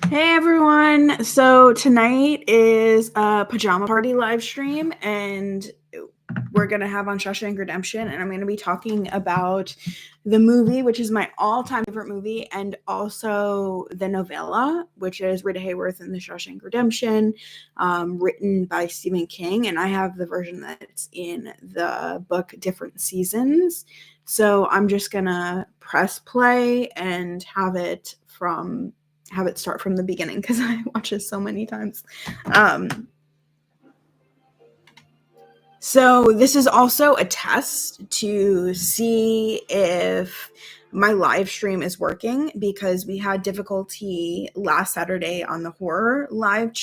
Hey everyone! So tonight is a pajama party live stream, and we're gonna have on Shawshank Redemption, and I'm gonna be talking about the movie, which is my all-time favorite movie, and also the novella, which is Rita Hayworth and the Shawshank Redemption, written by Stephen King, and I have the version that's in the book Different Seasons. So I'm just gonna press play and have it start from the beginning because I watch it so many times. So this is also a test to see if my live stream is working because we had difficulty last Saturday on the horror live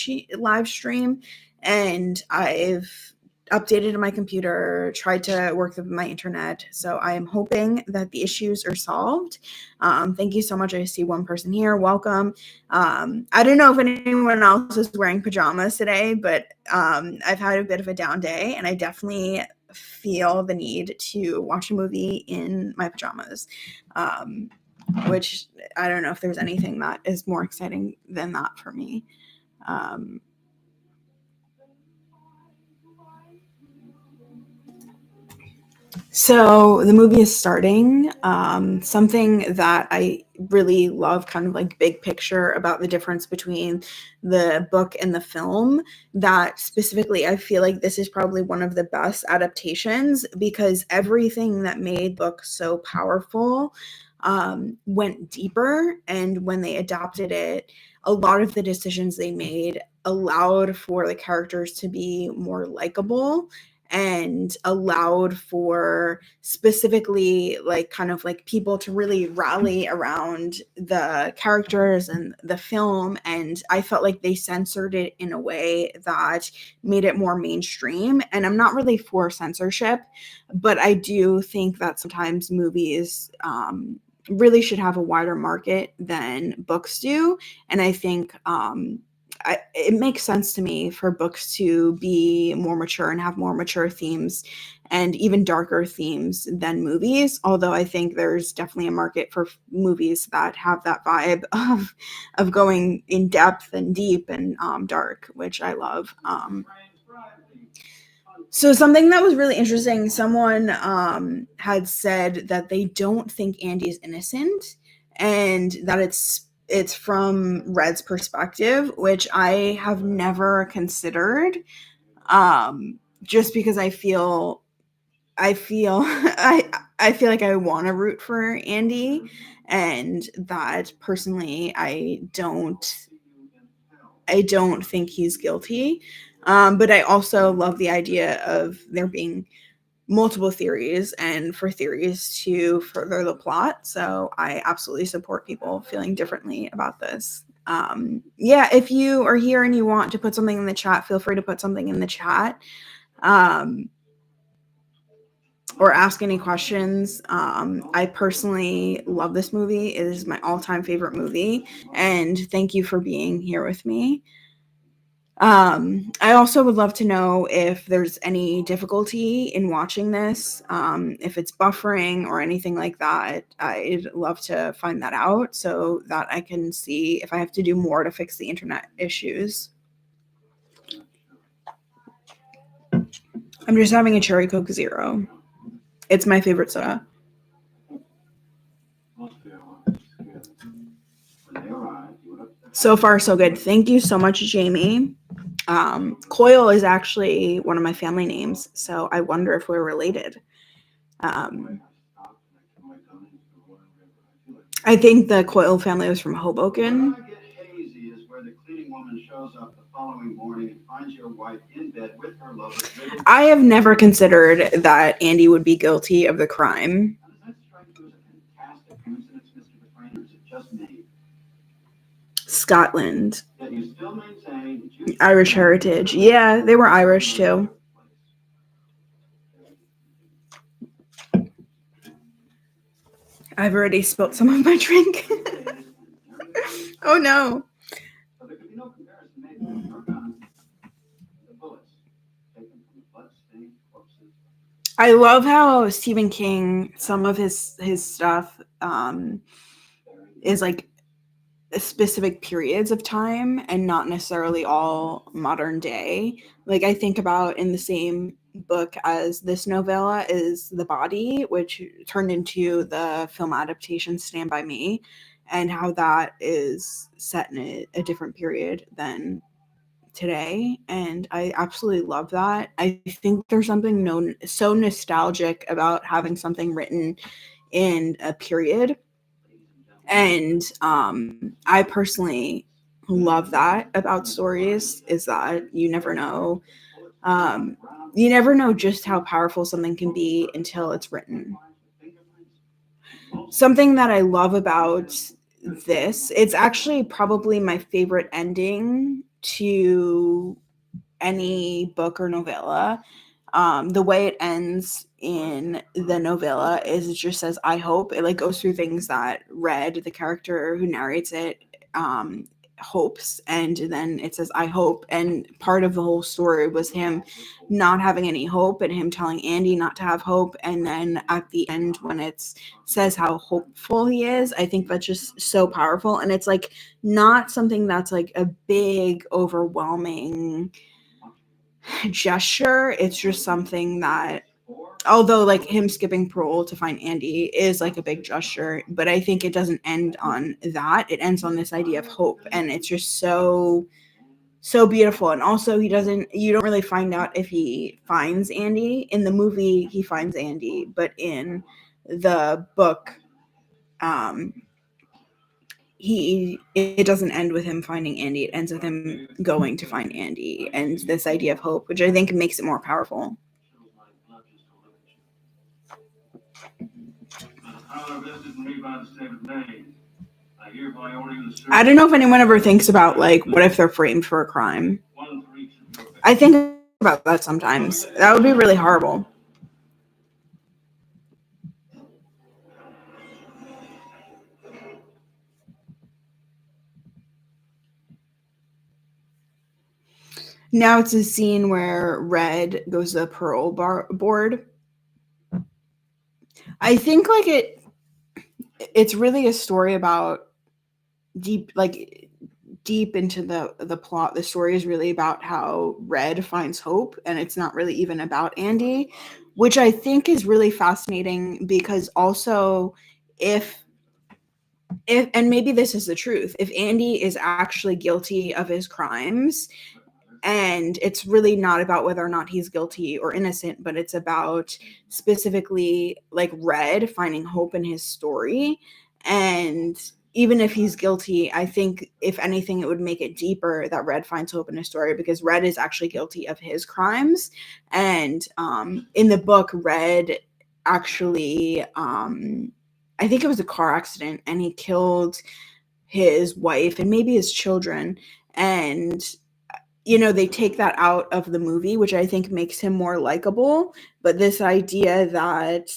stream, and I've updated my computer, tried to work with my internet. So I am hoping that the issues are solved. Thank you so much. I see one person here. Welcome. I don't know if anyone else is wearing pajamas today, but I've had a bit of a down day, and I definitely feel the need to watch a movie in my pajamas, which I don't know if there's anything that is more exciting than that for me. So the movie is starting. Something that I really love, kind of like big picture about the difference between the book and the film, that specifically I feel like this is probably one of the best adaptations because everything that made book so powerful went deeper. And when they adapted it, a lot of the decisions they made allowed for the characters to be more likable and allowed for specifically like kind of like people to really rally around the characters and the film. And I felt like they censored it in a way that made it more mainstream. And I'm not really for censorship, but I do think that sometimes movies really should have a wider market than books do. And I think it makes sense to me for books to be more mature and have more mature themes and even darker themes than movies. Although I think there's definitely a market for movies that have that vibe of going in depth and deep and dark, which I love. So something that was really interesting, someone had said that they don't think Andy's innocent and that it's from Red's perspective, which I have never considered. Just because I feel I feel like I want to root for Andy, and that personally I don't think he's guilty. But I also love the idea of there being multiple theories and for theories to further the plot. So I absolutely support people feeling differently about this. Yeah, if you are here and you want to put something in the chat, feel free to put something in the chat. Or ask any questions. I personally love this movie. It is my all-time favorite movie, and thank you for being here with me. I also would love to know if there's any difficulty in watching this, if it's buffering or anything like that. I'd love to find that out so that I can see if I have to do more to fix the internet issues. I'm just having a Cherry Coke Zero. It's my favorite soda. So far, so good. Thank you so much, Jamie. Coyle is actually one of my family names, so I wonder if we're related. Um, I think the Coyle family was from Hoboken. I have never considered that Andy would be guilty of the crime. Scotland. Irish heritage. Yeah, they were Irish too. I've already spilt some of my drink. Oh no. I love how Stephen King, some of his stuff is like specific periods of time and not necessarily all modern day. Like I think about in the same book as this novella is The Body, which turned into the film adaptation Stand By Me, and how that is set in a different period than today. And I absolutely love that. I think there's something so nostalgic about having something written in a period, and I personally love that about stories, is that um, you never know just how powerful something can be until it's written. Something that I love about this, it's actually probably my favorite ending to any book or novella. The way it ends in the novella is it just says "I hope." It like goes through things that Red, the character who narrates it, um, hopes, and then it says "I hope." And part of the whole story was him not having any hope and him telling Andy not to have hope. And then at the end, when it says how hopeful he is, I think that's just so powerful. And it's like not something that's like a big, overwhelming gesture. It's just something that, although like him skipping parole to find Andy is like a big gesture, but I think it doesn't end on that. It ends on this idea of hope, and it's just so beautiful. And also you don't really find out if he finds Andy. In the movie he finds Andy, but in the book, um it doesn't end with him finding Andy. It ends with him going to find Andy, and this idea of hope, which I think makes it more powerful. I don't know if anyone ever thinks about like what if they're framed for a crime. I think about that sometimes. That would be really horrible. Now it's a scene where Red goes to the board. I think like it's really a story about deep like deep into the plot. The story is really about how Red finds hope, and it's not really even about Andy, which I think is really fascinating, because also if and maybe this is the truth, if Andy is actually guilty of his crimes, and it's really not about whether or not he's guilty or innocent, but it's about specifically like Red finding hope in his story. And even if he's guilty, I think if anything it would make it deeper that Red finds hope in his story, because Red is actually guilty of his crimes. And in the book, Red actually I think it was a car accident, and he killed his wife and maybe his children. And they take that out of the movie, which I think makes him more likable. But this idea that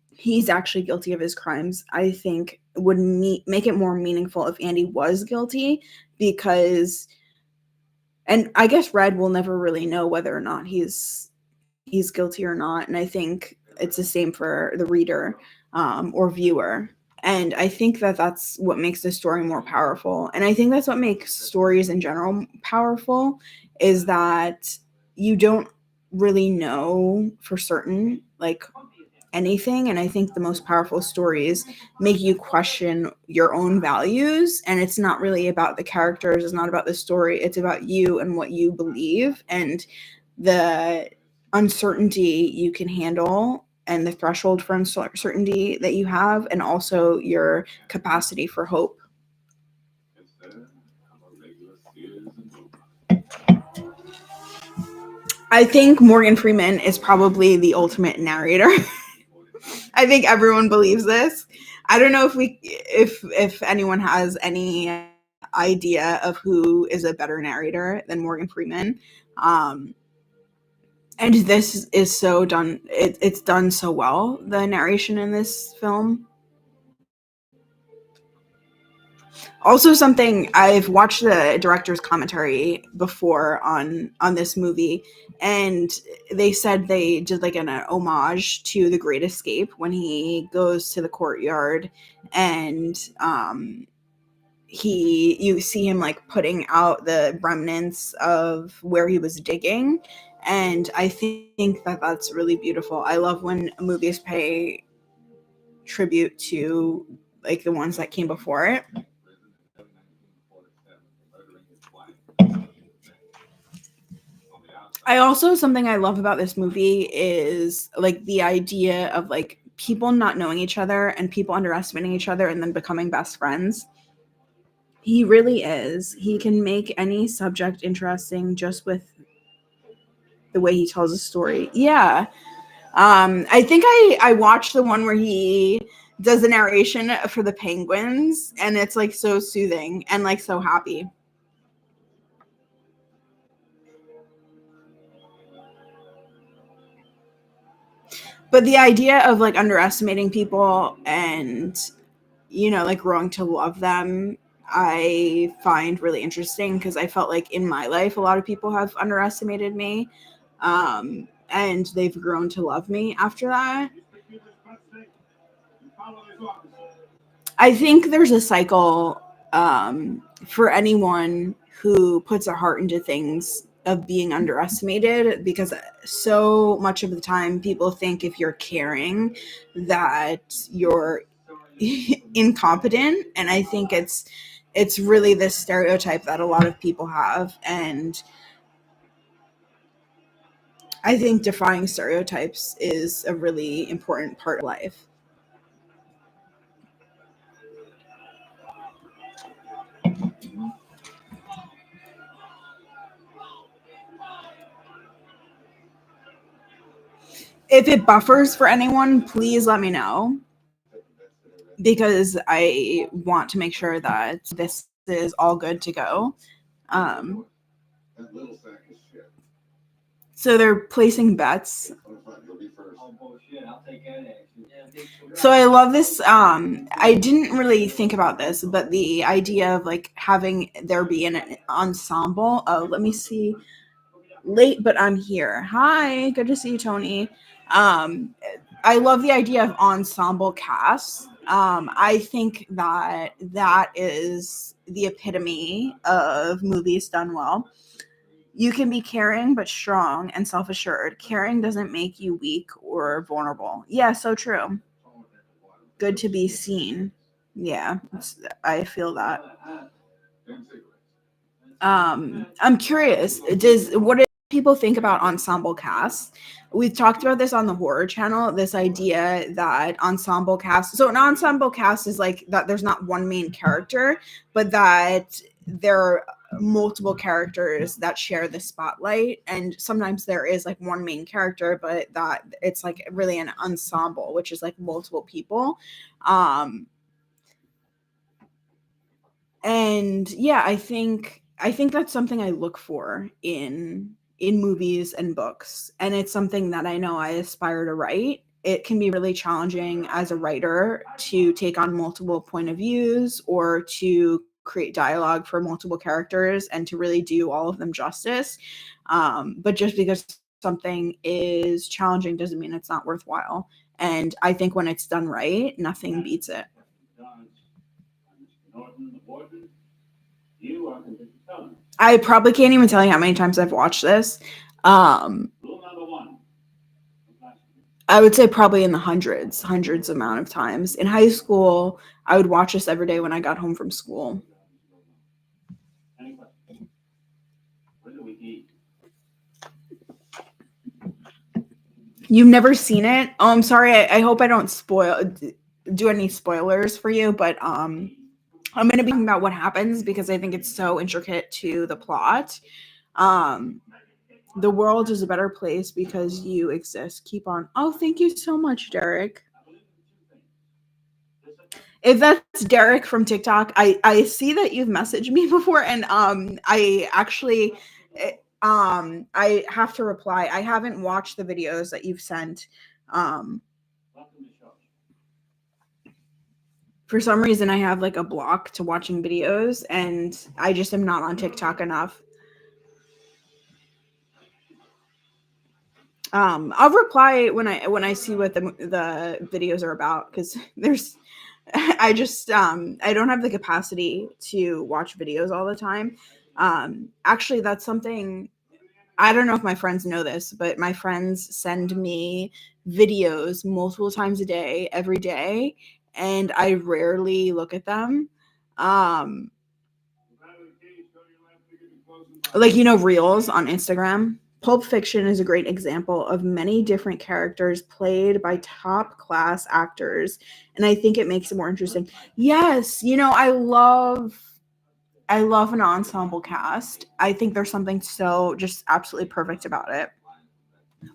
he's actually guilty of his crimes, I think would make it more meaningful if Andy was guilty, because, and I guess Red will never really know whether or not he's guilty or not. And I think it's the same for the reader, or viewer. And I think that that's what makes the story more powerful. And I think that's what makes stories in general powerful, is that you don't really know for certain like anything. And I think the most powerful stories make you question your own values, and it's not really about the characters, it's not about the story, it's about you and what you believe, and the uncertainty you can handle, and the threshold for uncertainty that you have, and also your capacity for hope. I think Morgan Freeman is probably the ultimate narrator. I think everyone believes this. I don't know if anyone has any idea of who is a better narrator than Morgan Freeman. Um, and this is so done. It's done so well. The narration in this film. Also, something, I've watched the director's commentary before on this movie, and they said they did like an homage to The Great Escape when he goes to the courtyard, and you see him like putting out the remnants of where he was digging, and I think that that's really beautiful. I love when movies pay tribute to like the ones that came before it. I also, something I love about this movie is like the idea of like people not knowing each other and people underestimating each other and then becoming best friends. He really is. He can make any subject interesting just with the way he tells a story. Yeah. I think I watched the one where he does the narration for the penguins, and it's like so soothing and like so happy. But the idea of like underestimating people and, like growing to love them, I find really interesting because I felt like in my life, a lot of people have underestimated me. And they've grown to love me after that. I think there's a cycle for anyone who puts their heart into things of being underestimated, because so much of the time people think if you're caring that you're incompetent, and I think it's really this stereotype that a lot of people have, and I think defying stereotypes is a really important part of life. If it buffers for anyone, please let me know, because I want to make sure that this is all good to go. Um, so they're placing bets. So I love this. I didn't really think about this, but the idea of like having there be an ensemble. Oh, let me see. Late, but I'm here. Hi, good to see you, Tony. Um, I love the idea of ensemble casts. I think that that is the epitome of movies done well. You can be caring but strong and self assured. Caring doesn't make you weak or vulnerable. Yeah, so true. Good to be seen. Yeah, I feel that. I'm curious. Does what do people think about ensemble casts? We've talked about this on the horror channel. This idea that ensemble cast. So an ensemble cast is like that. There's not one main character, but that there are multiple characters that share the spotlight, and sometimes there is like one main character, but that it's like really an ensemble, which is like multiple people. Um, and yeah, I think that's something I look for in movies and books, and it's something that I know I aspire to write. It can be really challenging as a writer to take on multiple point of views or to create dialogue for multiple characters and to really do all of them justice. But just because something is challenging doesn't mean it's not worthwhile, and I think when it's done right, nothing beats it. I probably can't even tell you how many times I've watched this. Um, I would say probably in the hundreds amount of times. In high school, I would watch this every day when I got home from school. You've never seen it? Oh, I'm sorry. I hope I don't do any spoilers for you, but I'm going to be talking about what happens because I think it's so intricate to the plot. Um, the world is a better place because you exist. Keep on. Oh, thank you so much, Derek. If that's Derek from TikTok, I see that you've messaged me before, and I actually I have to reply. I haven't watched the videos that you've sent. Um, for some reason, I have like a block to watching videos, and I just am not on TikTok enough. I'll reply when I see what the videos are about, because there's I just I don't have the capacity to watch videos all the time. Actually, that's something I don't know if my friends know this, but my friends send me videos multiple times a day, every day, and I rarely look at them. Um, like, reels on Instagram. Pulp Fiction is a great example of many different characters played by top class actors, and I think it makes it more interesting. Yes, I love an ensemble cast. I think there's something so just absolutely perfect about it.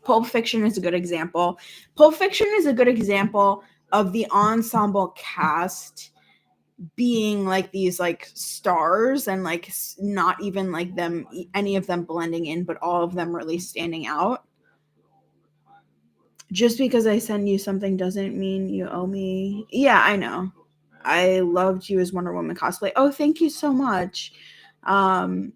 Pulp Fiction is a good example. Pulp Fiction is a good example of the ensemble cast being like these like stars and like not even like them any of them blending in, but all of them really standing out. Just because I send you something doesn't mean you owe me. Yeah, I know. I loved you as Wonder Woman cosplay. Oh, thank you so much. um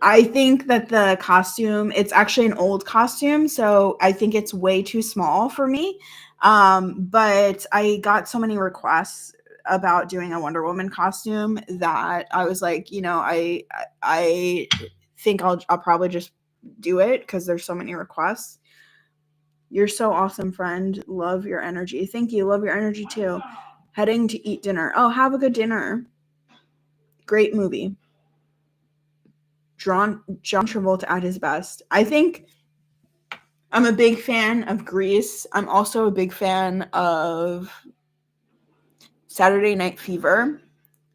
I think that the costume, it's actually an old costume, so I think it's way too small for me. But I got so many requests about doing a Wonder Woman costume that I was like, I think I'll probably just do it because there's so many requests. You're so awesome, friend. Love your energy. Thank you. Love your energy too. Heading to eat dinner. Oh, have a good dinner. Great movie. John Travolta at his best. I think I'm a big fan of Grease. I'm also a big fan of Saturday Night Fever.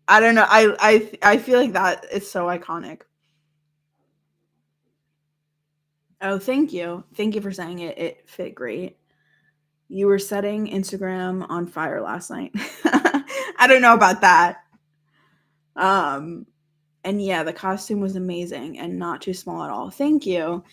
I don't know. I feel like that is so iconic. Oh, thank you. Thank you for saying it. It fit great. You were setting Instagram on fire last night. I don't know about that. Um, and yeah, the costume was amazing and not too small at all. Thank you.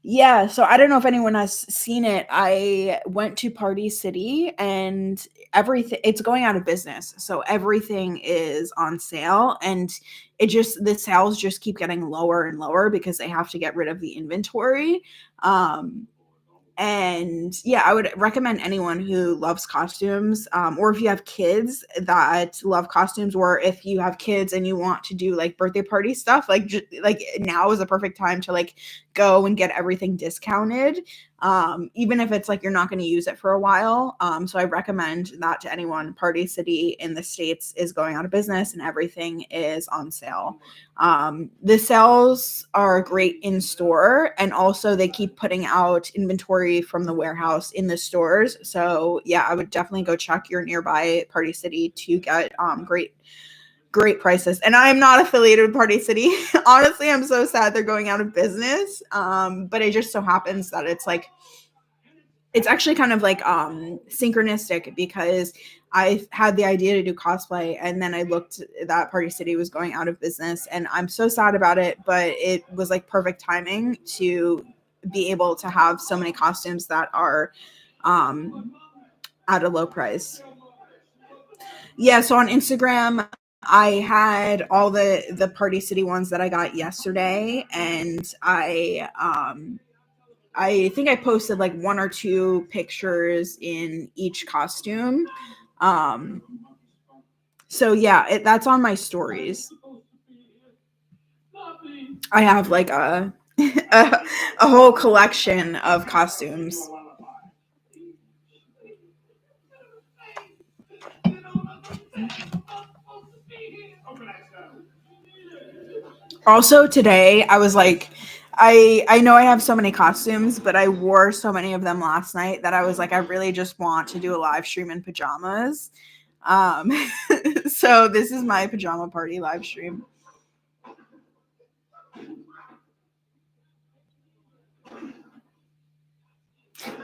Yeah, so I don't know if anyone has seen it. I went to Party City and everything, it's going out of business. So everything is on sale, and the sales just keep getting lower and lower because they have to get rid of the inventory. Um and yeah, I would recommend anyone who loves costumes, or if you have kids that love costumes, or if you have kids and you want to do like birthday party stuff, like like now is the perfect time to like go and get everything discounted, even if it's like you're not going to use it for a while. So I recommend that to anyone. Party City in the States is going out of business and everything is on sale. The sales are great in store, and also they keep putting out inventory from the warehouse in the stores. So yeah, I would definitely go check your nearby Party City to get great prices. And I am not affiliated with Party City. Honestly, I'm so sad they're going out of business. But it just so happens that it's actually kind of like synchronistic because I had the idea to do cosplay, and then I looked that Party City was going out of business, and I'm so sad about it, but it was like perfect timing to be able to have so many costumes that are um at a low price. Yeah, so on Instagram I had all the Party City ones that I got yesterday, and I think I posted like one or two pictures in each costume. Um, so yeah, that's on my stories. I have like a whole collection of costumes. Also today, I was like, I know I have so many costumes, but I wore so many of them last night that I was like, I really just want to do a live stream in pajamas. Um, so this is my pajama party live stream.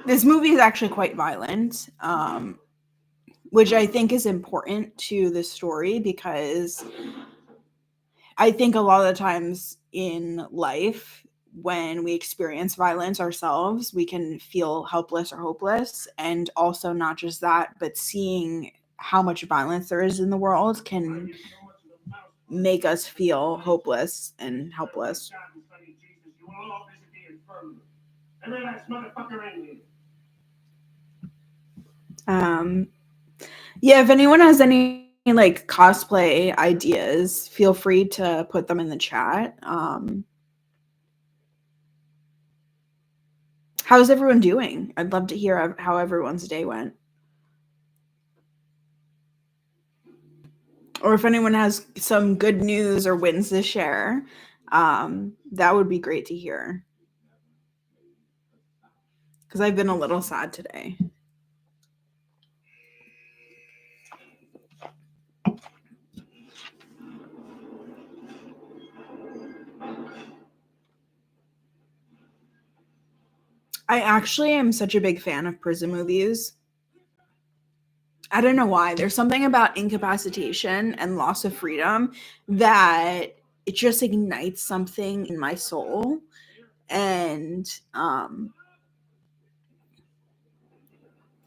This movie is actually quite violent, which I think is important to the story because I think a lot of the times in life, when we experience violence ourselves, we can feel helpless or hopeless. And also, not just that, but seeing how much violence there is in the world can make us feel hopeless and helpless. Um, Yeah, if anyone has any like cosplay ideas, feel free to put them in the chat. How's everyone doing? I'd love to hear how everyone's day went. Or if anyone has some good news or wins to share, that would be great to hear. Because I've been a little sad today. I actually am such a big fan of prison movies. I don't know why. There's something about incapacitation and loss of freedom that it just ignites something in my soul. And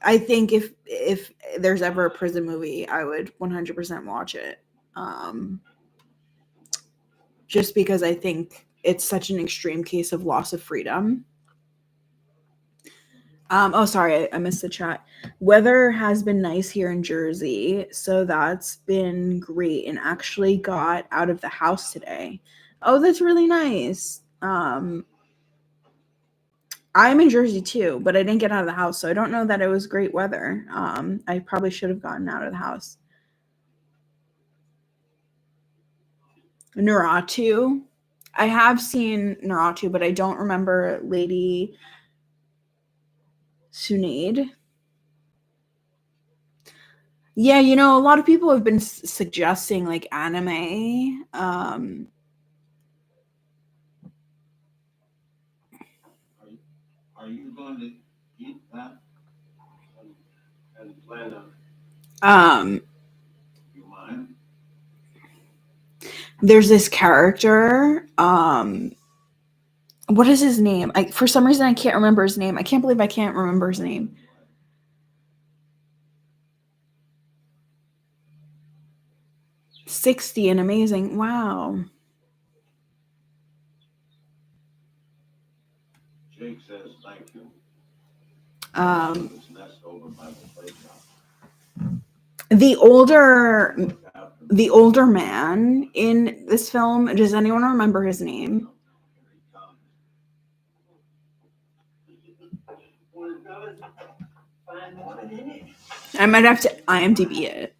I think if there's ever a prison movie, I would 100% watch it. Um, just because I think it's such an extreme case of loss of freedom. Oh, sorry, I missed the chat. Weather has been nice here in Jersey, so that's been great, and actually got out of the house today. Oh, that's really nice. I'm in Jersey too, but I didn't get out of the house, so I don't know that it was great weather. I probably should have gotten out of the house. Naratu. I have seen Naratu, but I don't remember Lady Sunaid. Yeah, a lot of people have been suggesting like anime. Are you going to eat that and plan you mind? There's this character. What is his name? For some reason I can't remember his name. I can't believe I can't remember his name. 60 and amazing. Wow. Jake says thank you. The older man in this film, does anyone remember his name? I might have to IMDb it.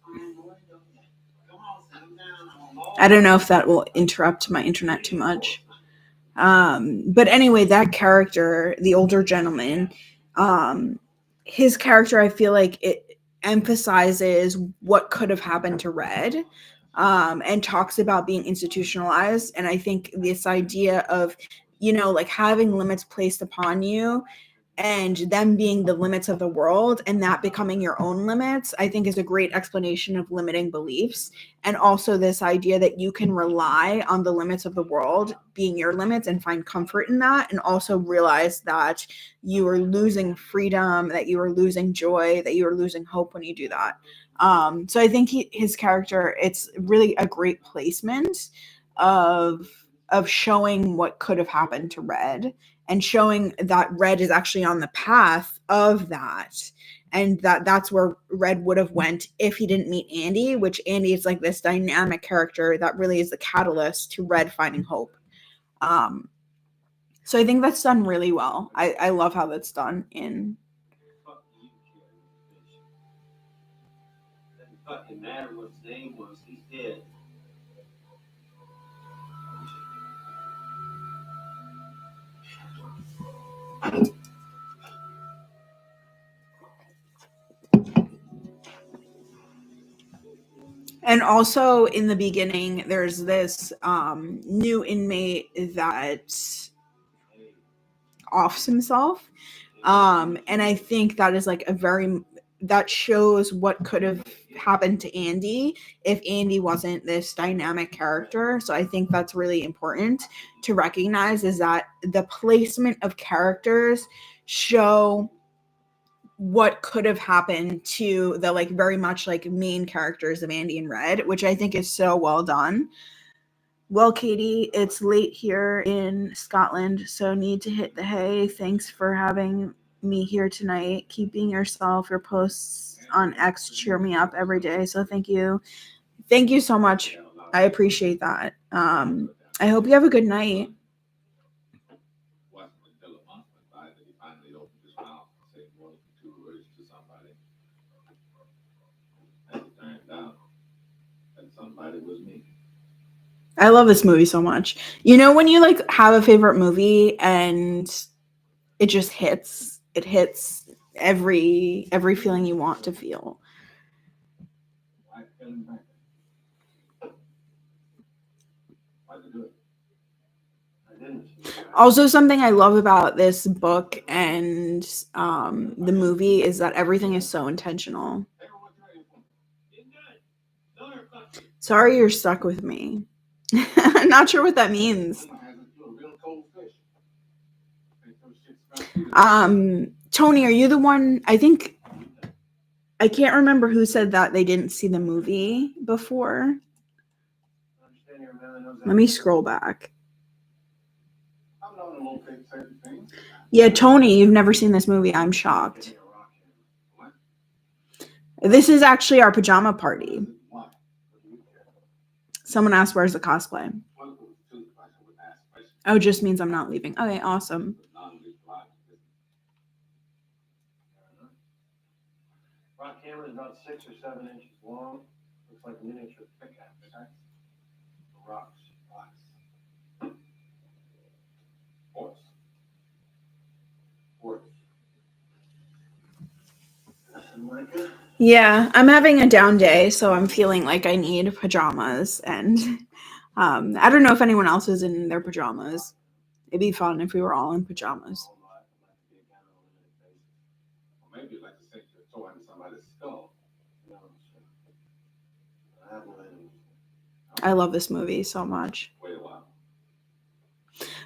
I don't know if that will interrupt my internet too much. But anyway, that character, the older gentleman, his character, I feel like it emphasizes what could have happened to Red, and talks about being institutionalized. And I think this idea of, like having limits placed upon you and them being the limits of the world and that becoming your own limits, I think is a great explanation of limiting beliefs. And also this idea that you can rely on the limits of the world being your limits and find comfort in that, and also realize that you are losing freedom, that you are losing joy, that you are losing hope when you do that. So I think his character, it's really a great placement of showing what could have happened to Red, and showing that Red is actually on the path of that, and that's where Red would have went if he didn't meet Andy, which Andy is like this dynamic character that really is the catalyst to Red finding hope. So I think that's done really well. I love how that's done in. Fucking matter what his name was, he's dead. And also in the beginning, there's this new inmate that offs himself. And I think that is like that shows what could have happened to Andy if Andy wasn't this dynamic character. So I think that's really important to recognize, is that the placement of characters show what could have happened to the like very much like main characters of Andy and Red, which I think is so well done. Well, Katie, it's late here in Scotland, so need to hit the hay. Thanks for having me here tonight. Keep being yourself. Your posts on X cheer me up every day. So thank you. Thank you so much. I appreciate that. I hope you have a good night. Somebody was me. I love this movie so much. You know when you like have a favorite movie and it just hits. It hits every feeling you want to feel. Why tell him back? Why'd you do it? I didn't. Also, something I love about this book and the movie is that everything is so intentional. Sorry you're stuck with me. I'm not sure what that means. Tony, are you the one? I think I can't remember who said that they didn't see the movie before. Let me scroll back. Yeah, Tony, you've never seen this movie. I'm shocked. This is actually our pajama party. Someone asked, where's the cosplay? Oh, just means I'm not leaving. Okay, awesome. Rock hammer is about 6 or 7 inches long. Looks like a miniature pickaxe. Rocks. Horse. Yeah, I'm having a down day, so I'm feeling like I need pajamas. And I don't know if anyone else is in their pajamas. It'd be fun if we were all in pajamas. Maybe you'd like to sink your toe in somebody's skull. I love this movie so much. Wait a while.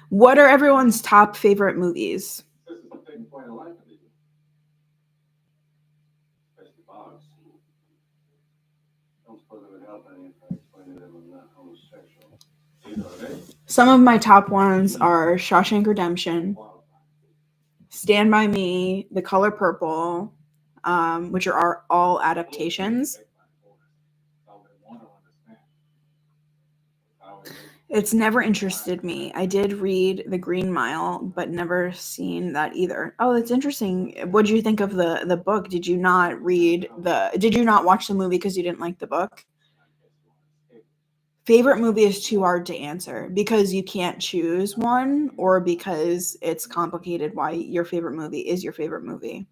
What are everyone's top favorite movies? This is taking quite a life of you. Especially Bob's. Don't suppose it would help any if I explained to them I'm not homosexual. Either are they. Some of my top ones are Shawshank Redemption, Stand By Me, The Color Purple, which are all adaptations. It's never interested me. I did read The Green Mile, but never seen that either. Oh, that's interesting. What did you think of the book? Did you not watch the movie because you didn't like the book? Favorite movie is too hard to answer because you can't choose one or because it's complicated why your favorite movie is your favorite movie.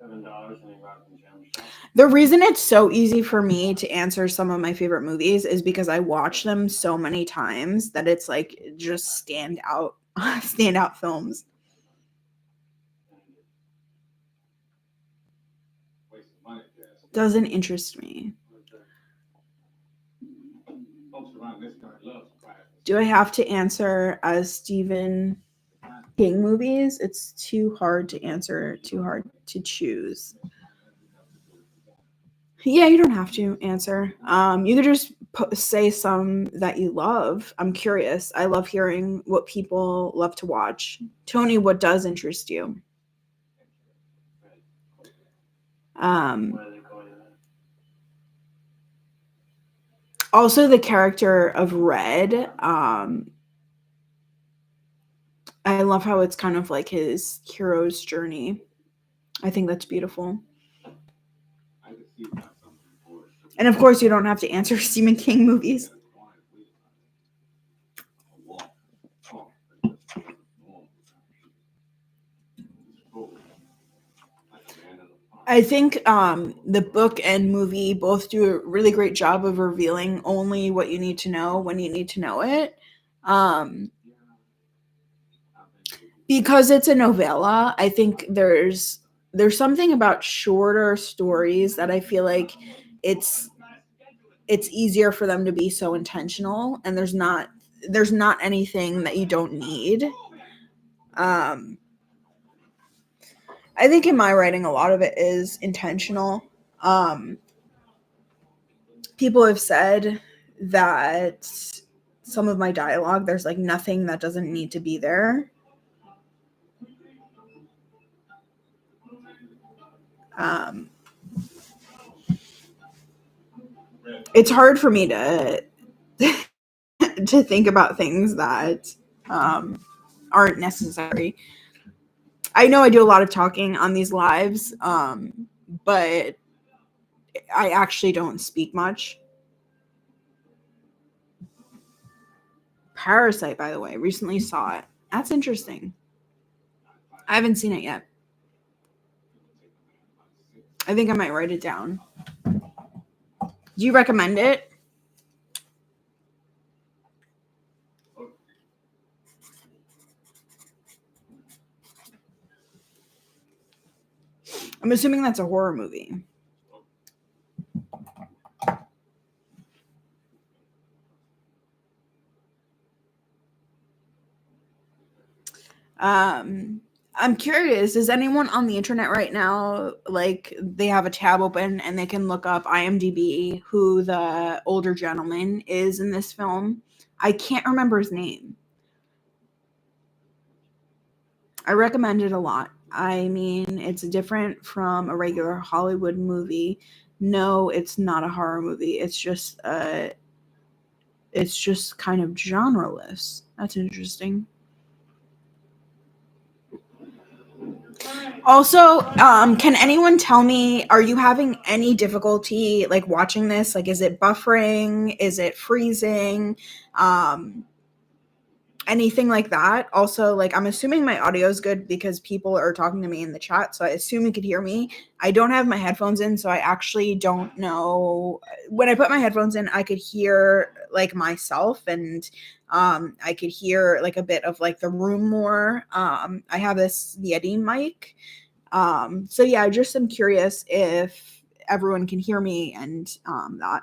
$7 and rock and gem shop. The reason it's so easy for me to answer some of my favorite movies is because I watch them so many times that it's like just standout films. Doesn't interest me. Do I have to answer as Stephen King movies? It's too hard to answer, too hard to choose. Yeah, you don't have to answer. You could just say some that you love. I'm curious. I love hearing what people love to watch. Tony, what does interest you? Also, the character of Red. I love how it's kind of like his hero's journey. I think that's beautiful. And of course, you don't have to answer Stephen King movies. I think the book and movie both do a really great job of revealing only what you need to know when you need to know it. Because it's a novella, I think there's something about shorter stories that I feel like it's easier for them to be so intentional, and there's not anything that you don't need. I think in my writing, a lot of it is intentional. People have said that some of my dialogue, there's like nothing that doesn't need to be there. It's hard for me to to think about things that aren't necessary. I know I do a lot of talking on these lives, but I actually don't speak much. Parasite, by the way, recently saw it. That's interesting. I haven't seen it yet. I think I might write it down. Do you recommend it? I'm assuming that's a horror movie. I'm curious, is anyone on the internet right now, like they have a tab open and they can look up IMDb who the older gentleman is in this film? I can't remember his name. I recommend it a lot. I mean, it's different from a regular Hollywood movie. No, it's not a horror movie. It's just kind of genreless. That's interesting. Also, can anyone tell me, are you having any difficulty like watching this? Like, is it buffering? Is it freezing? Um, Anything like that? Also, like, I'm assuming my audio is good because people are talking to me in the chat, so I assume you could hear me. I don't have my headphones in, so I actually don't know. When I put my headphones in, I could hear like myself, and I could hear like a bit of like the room more. I have this Yeti mic. So yeah, I just am curious if everyone can hear me and that.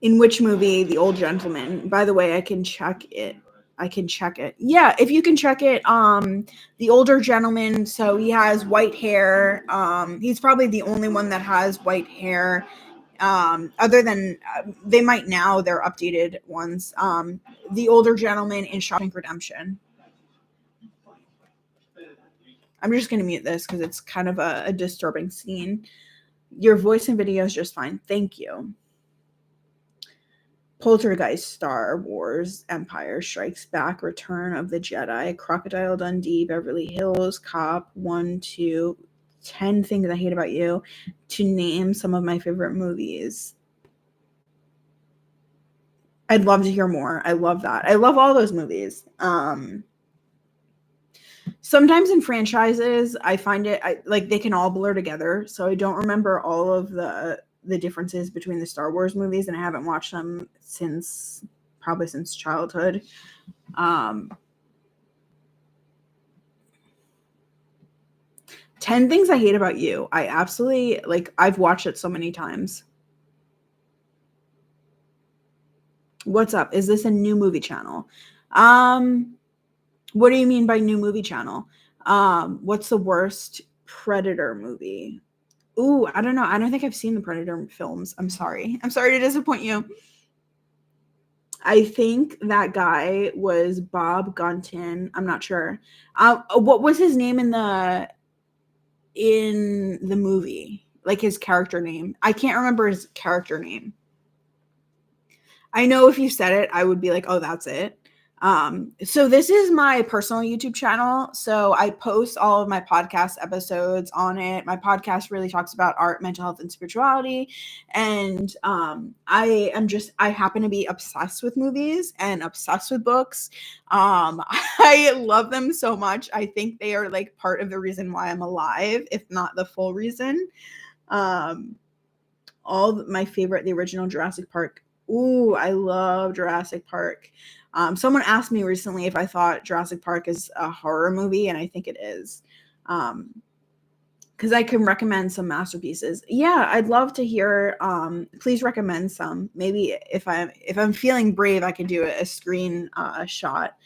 In which movie? The Old Gentleman. By the way, I can check it. Yeah, if you can check it. The Older Gentleman. So he has white hair. He's probably the only one that has white hair. Other than they might now, they're updated ones. The Older Gentleman in Shawshank Redemption. I'm just gonna mute this because it's kind of a disturbing scene. Your voice and video is just fine. Thank you. Poltergeist, Star Wars, Empire Strikes Back, Return of the Jedi, Crocodile Dundee, Beverly Hills Cop, 1, 2, 10 Things I Hate About You, to name some of my favorite movies. I'd love to hear more. I love that. I love all those movies. Sometimes in franchises, I find it like they can all blur together, so I don't remember all of the differences between the Star Wars movies, and I haven't watched them since childhood. 10 Things I Hate About You. I absolutely like. I've watched it so many times. What's up? Is this a new movie channel? What do you mean by new movie channel? What's the worst Predator movie? Ooh, I don't know. I don't think I've seen the Predator films. I'm sorry. I'm sorry to disappoint you. I think that guy was Bob Gunton. I'm not sure. What was his name in the movie? Like his character name. I can't remember his character name. I know if you said it, I would be like, oh, that's it. So this is my personal YouTube channel. So I post all of my podcast episodes on it. My podcast really talks about art, mental health, and spirituality. And I happen to be obsessed with movies and obsessed with books. I love them so much. I think they are like part of the reason why I'm alive, if not the full reason. My favorite, the original Jurassic Park. Ooh, I love Jurassic Park. Someone asked me recently if I thought Jurassic Park is a horror movie, and I think it is. Because I can recommend some masterpieces. Yeah, I'd love to hear. Please recommend some. Maybe if I'm feeling brave, I can do a screen shot.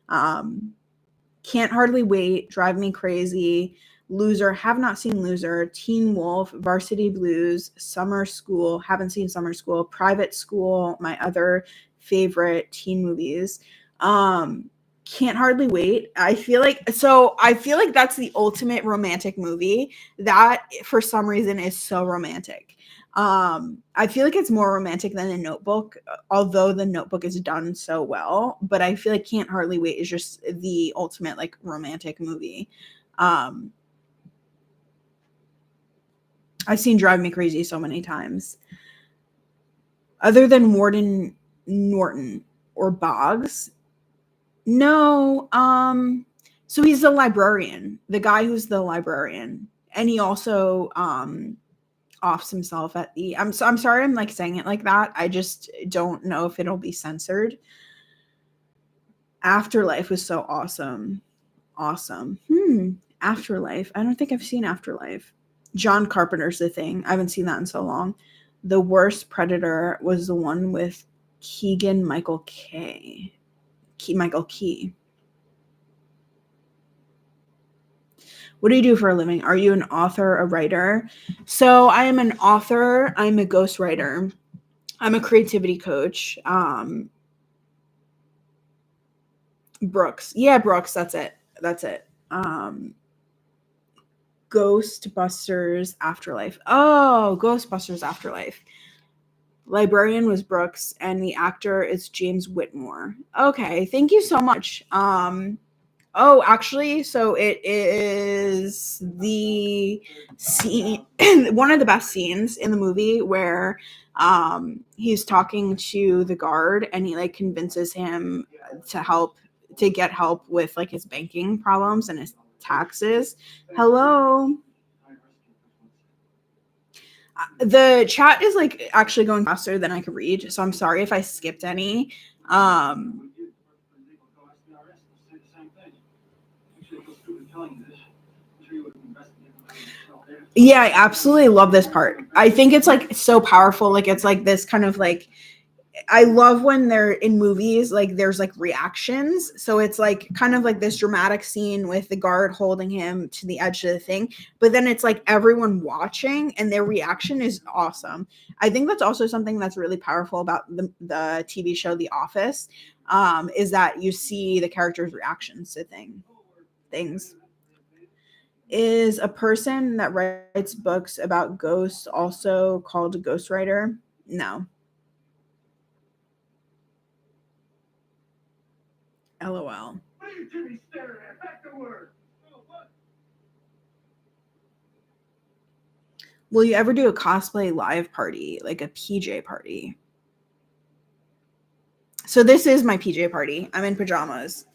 Can't Hardly Wait, Drive Me Crazy, Loser, have not seen Loser, Teen Wolf, Varsity Blues, Summer School, haven't seen Summer School, Private School, my other favorite teen movies. Can't hardly wait. I feel like that's the ultimate romantic movie that for some reason is so romantic. I feel like it's more romantic than The Notebook, although The Notebook is done so well, but I feel like Can't Hardly Wait is just the ultimate like romantic movie. Um I've seen Drive Me Crazy so many times. Other than Warden Norton or Boggs, no, so he's the librarian, the guy who's the librarian, and he also offs himself at the. I'm sorry, I'm like saying it like that. I just don't know if it'll be censored. Afterlife was so awesome, awesome. Afterlife. I don't think I've seen Afterlife. John Carpenter's The Thing. I haven't seen that in so long. The Worst Predator was the one with Keegan Michael Key. Michael Key. What do you do for a living? Are you an author, a writer? So I am an author. I'm a ghostwriter. I'm a creativity coach. Brooks. Yeah, Brooks. That's it. That's it. Ghostbusters Afterlife. Oh, Ghostbusters Afterlife. Librarian was Brooks, and the actor is James Whitmore. Okay, thank you so much. Oh, actually, so it is the scene, one of the best scenes in the movie where he's talking to the guard and he like convinces him to get help with like his banking problems and his taxes. Hello. The chat is like actually going faster than I could read, so I'm sorry if I skipped any. Yeah, I absolutely love this part. I think it's like so powerful. Like it's like this kind of like I love when they're in movies, like there's like reactions. So it's like kind of like this dramatic scene with the guard holding him to the edge of the thing, but then it's like everyone watching and their reaction is awesome. I think that's also something that's really powerful about the TV show The Office, is that you see the characters' reactions to things. Is a person that writes books about ghosts also called a ghostwriter? No. LOL. Will you ever do a cosplay live party, like a PJ party? So this is my PJ party. I'm in pajamas.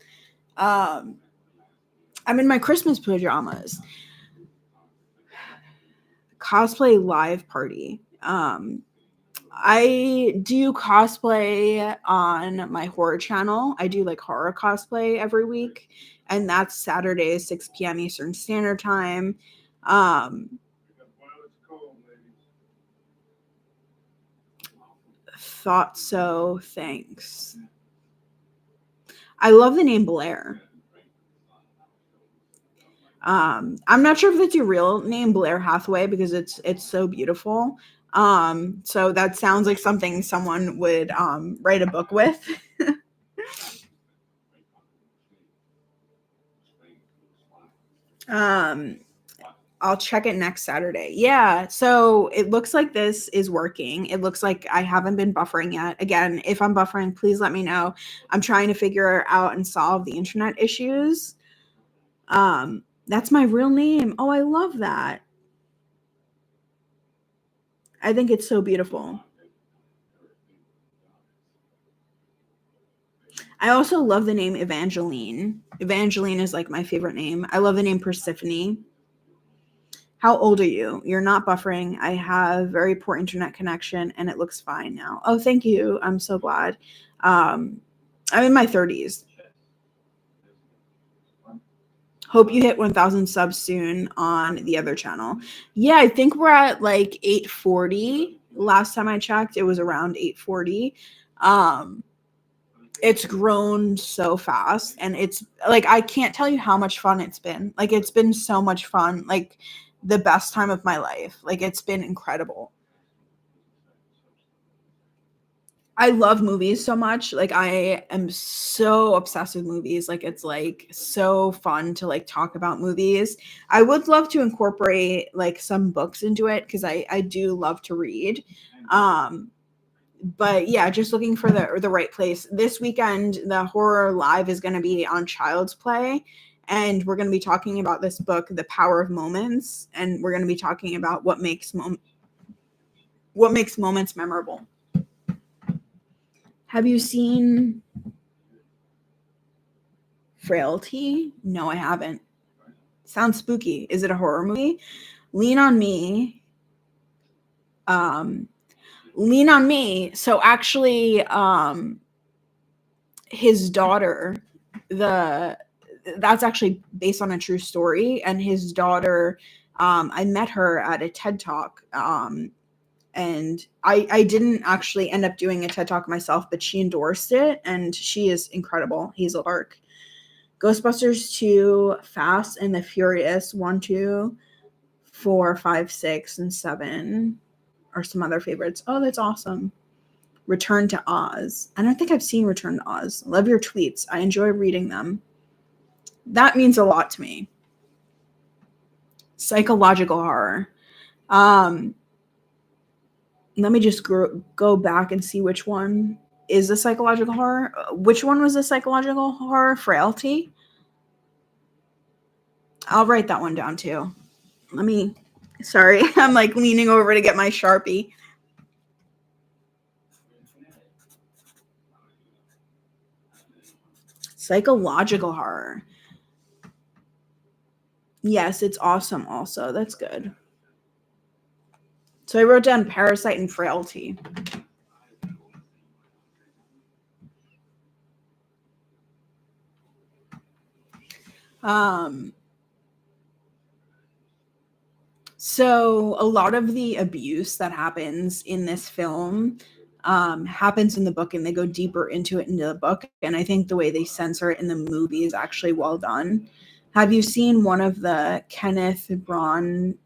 I'm in my Christmas pajamas. Cosplay live party. I do cosplay on my horror channel. I do like horror cosplay every week, and that's Saturday, 6 p.m. Eastern Standard Time. Thought so. Thanks. I love the name Blair. I'm not sure if that's your real name, Blair Hathaway, because it's so beautiful. So that sounds like something someone would write a book with. I'll check it next Saturday. Yeah, so it looks like this is working. It looks like I haven't been buffering yet. Again, if I'm buffering, please let me know. I'm trying to figure out and solve the internet issues. That's my real name. Oh, I love that. I think it's so beautiful. I also love the name Evangeline. Evangeline is like my favorite name. I love the name Persephone. How old are you? You're not buffering. I have very poor internet connection and it looks fine now. Oh, thank you. I'm so glad. I'm in my 30s. Hope you hit 1,000 subs soon on the other channel. Yeah, I think we're at like 840. Last time I checked, it was around 840. It's grown so fast and it's like I can't tell you how much fun it's been. Like it's been so much fun. Like the best time of my life. Like it's been incredible. I love movies so much. Like I am so obsessed with movies. Like it's like so fun to like talk about movies. I would love to incorporate like some books into it because I do love to read. Um but yeah, just looking for the right place. This weekend, the horror live is going to be on Child's Play, and we're going to be talking about this book, The Power of Moments, and we're going to be talking about what makes moments memorable. Have you seen Frailty? No, I haven't. Sounds spooky. Is it a horror movie? Lean on Me. Um, Lean on Me. So actually, his daughter, the that's actually based on a true story, and his daughter, I met her at a TED Talk. And I didn't actually end up doing a TED Talk myself, but she endorsed it, and she is incredible. Hazel Ark. Ghostbusters 2, Fast and the Furious 1, 2, 4, 5, 6, and 7 are some other favorites. Oh, that's awesome. Return to Oz. I don't think I've seen Return to Oz. Love your tweets. I enjoy reading them. That means a lot to me. Psychological horror. Let me just go back and see which one is the psychological horror. Which one was the psychological horror? Frailty? I'll write that one down too. Sorry, I'm like leaning over to get my Sharpie. Psychological horror. Yes, it's awesome also. That's good. So I wrote down Parasite and Frailty. So a lot of the abuse that happens in this film happens in the book, and they go deeper into it into the book. And I think the way they censor it in the movie is actually well done. Have you seen one of the Kenneth Branagh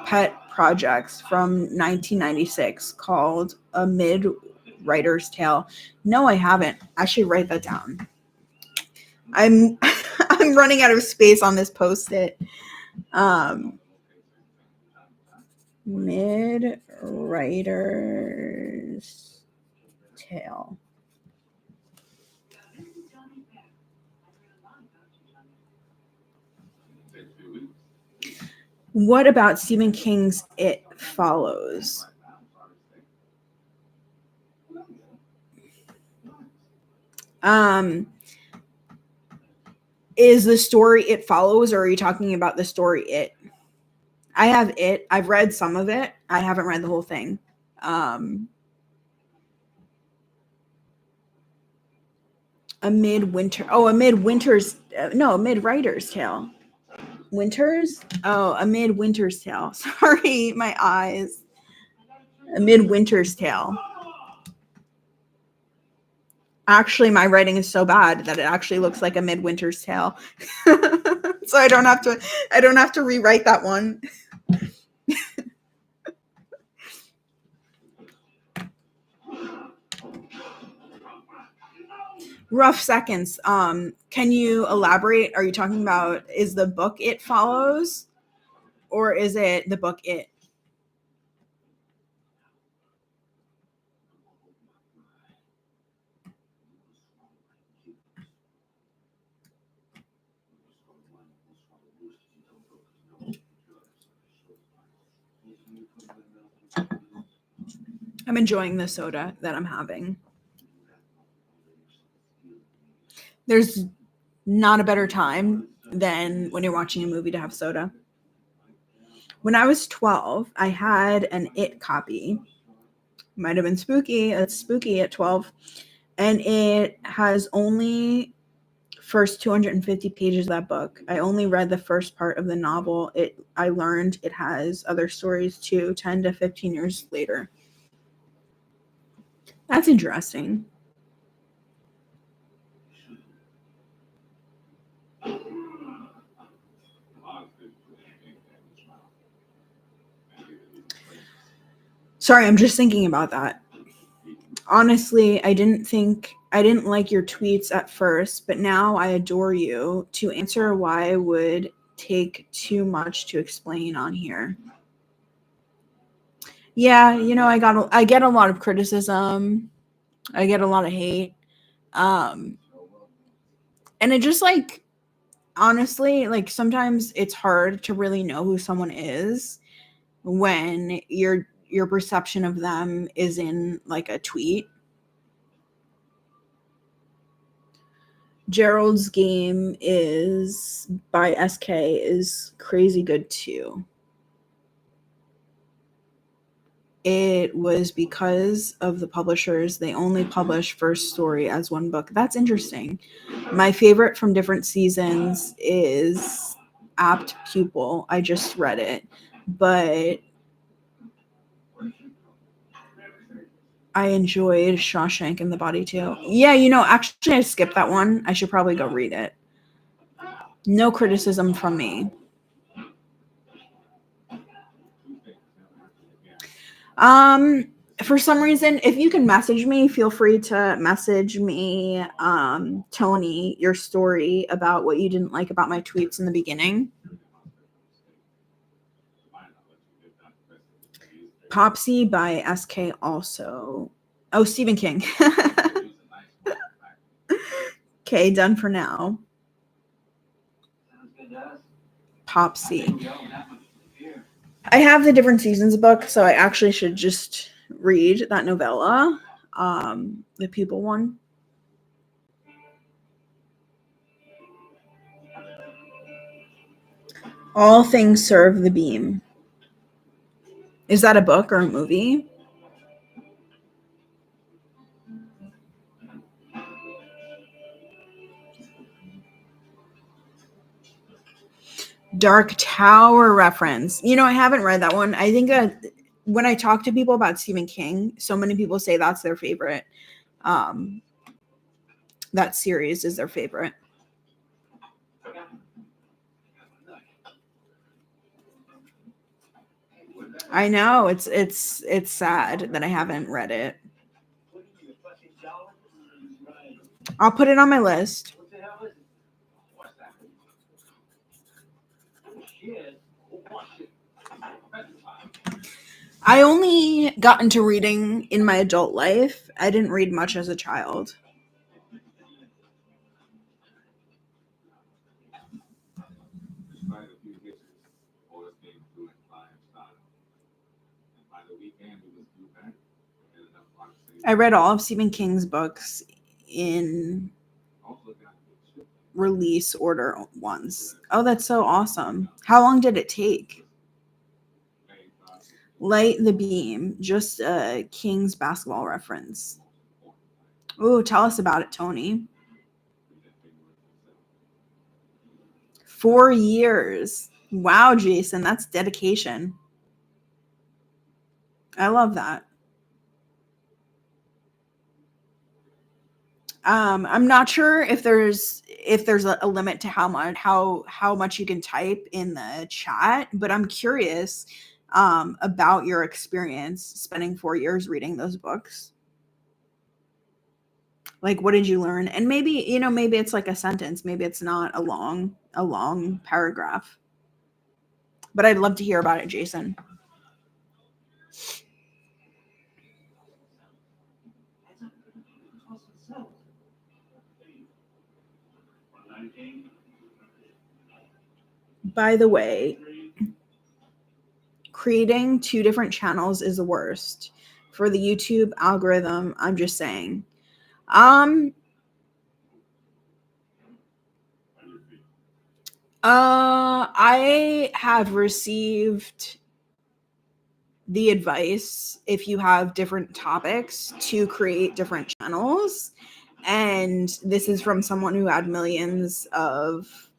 pet projects from 1996 called A Mid-Writer's Tale? No, I haven't. I should write that down. I'm I'm running out of space on this post-it. Mid-Writer's Tale. What about Stephen King's It Follows? Is the story It Follows, or are you talking about the story It? I have It. I've read some of it. I haven't read the whole thing. A Midwinter's Tale. Winters? Oh, A Midwinter's Tale. Sorry, my eyes. A Midwinter's Tale. Actually, my writing is so bad that it actually looks like A Midwinter's Tale. So I don't have to rewrite that one. Rough seconds. Can you elaborate? Are you talking about, is the book It Follows, or is it the book It? I'm enjoying the soda that I'm having. There's not a better time than when you're watching a movie to have soda. When I was 12, I had an It copy. Might have been spooky. It's spooky at 12. And it has only first 250 pages of that book. I only read the first part of the novel. I learned it has other stories too, 10 to 15 years later. That's interesting. Sorry, I'm just thinking about that. Honestly, I didn't like your tweets at first, but now I adore you. To answer why would take too much to explain on here. Yeah, I get a lot of criticism. I get a lot of hate. Um and it just like honestly, like sometimes it's hard to really know who someone is when your perception of them is in like a tweet. Gerald's Game is by SK is crazy good too. It was because of the publishers. They only publish first story as one book. That's interesting. My favorite from different seasons is Apt Pupil. I just read it, but I enjoyed Shawshank in the Body too. Yeah, actually I skipped that one. I should probably go read it. No criticism from me. For some reason, if you can message me, feel free to message me, Tony, your story about what you didn't like about my tweets in the beginning. Popsy by SK also. Oh, Stephen King. Okay, done for now. Popsy. I have the different seasons book, so I actually should just read that novella, the Pupil one. All Things Serve the Beam. Is that a book or a movie? Dark Tower reference. I haven't read that one. I think that when I talk to people about Stephen King, so many people say that's their favorite. That series is their favorite. I know it's sad that I haven't read it. I'll put it on my list. I only got into reading in my adult life. I didn't read much as a child. I read all of Stephen King's books in release order once. Oh, that's so awesome. How long did it take? Light the Beam, just a King's basketball reference. Oh, tell us about it, Tony. 4 years. Wow, Jason, that's dedication. I love that. I'm not sure if there's a limit to how much you can type in the chat, but I'm curious about your experience spending 4 years reading those books. Like, what did you learn? And maybe it's like a sentence. Maybe it's not a long paragraph. But I'd love to hear about it, Jason. By the way, creating 2 different channels is the worst. For the YouTube algorithm, I'm just saying. I have received the advice, if you have different topics, to create different channels. And this is from someone who had millions of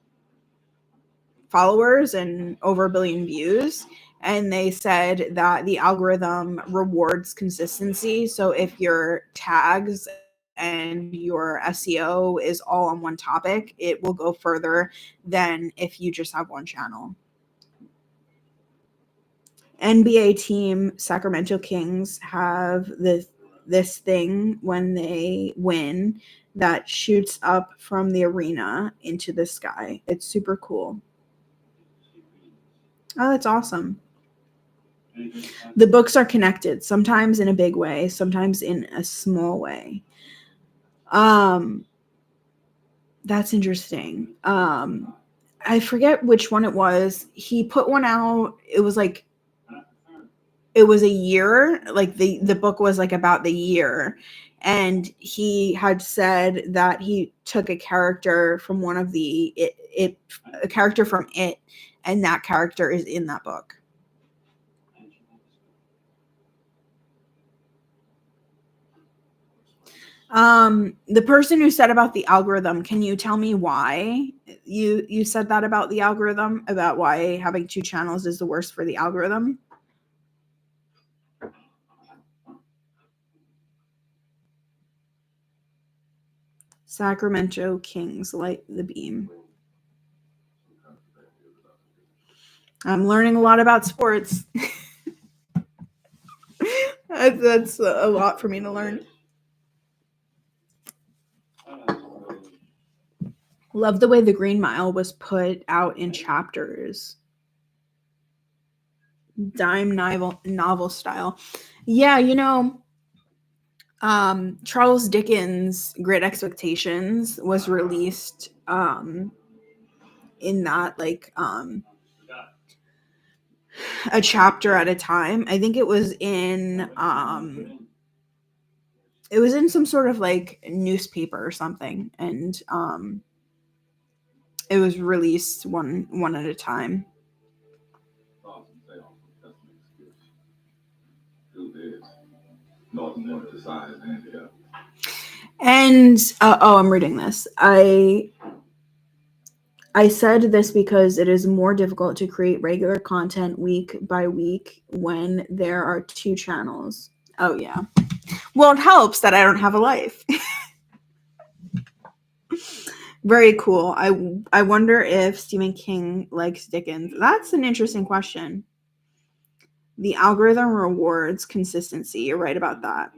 followers and over 1 billion views. And they said that the algorithm rewards consistency. So if your tags and your SEO is all on one topic, it will go further than if you just have one channel. NBA team Sacramento Kings have this thing when they win that shoots up from the arena into the sky. It's super cool. Oh, that's awesome. The books are connected, sometimes in a big way, sometimes in a small way. That's interesting. I forget which one it was. He put one out. It was a year. Like the book was like about the year, and he had said that he took a character from one of a character from it, and that character is in that book. The person who said about the algorithm, can you tell me why you said that about the algorithm, about why having two channels is the worst for the algorithm? Sacramento Kings light the beam. I'm learning a lot about sports. That's a lot for me to learn. Love the way the Green Mile was put out in chapters. Dime novel style. Yeah, Charles Dickens' Great Expectations was released in that a chapter at a time. I think it was in some sort of like newspaper or something, and it was released one at a time. And I'm reading this. I said this because it is more difficult to create regular content week by week when there are two channels. Oh yeah. Well, it helps that I don't have a life. Very cool. I wonder if Stephen King likes Dickens. That's an interesting question. The algorithm rewards consistency. You're right about that.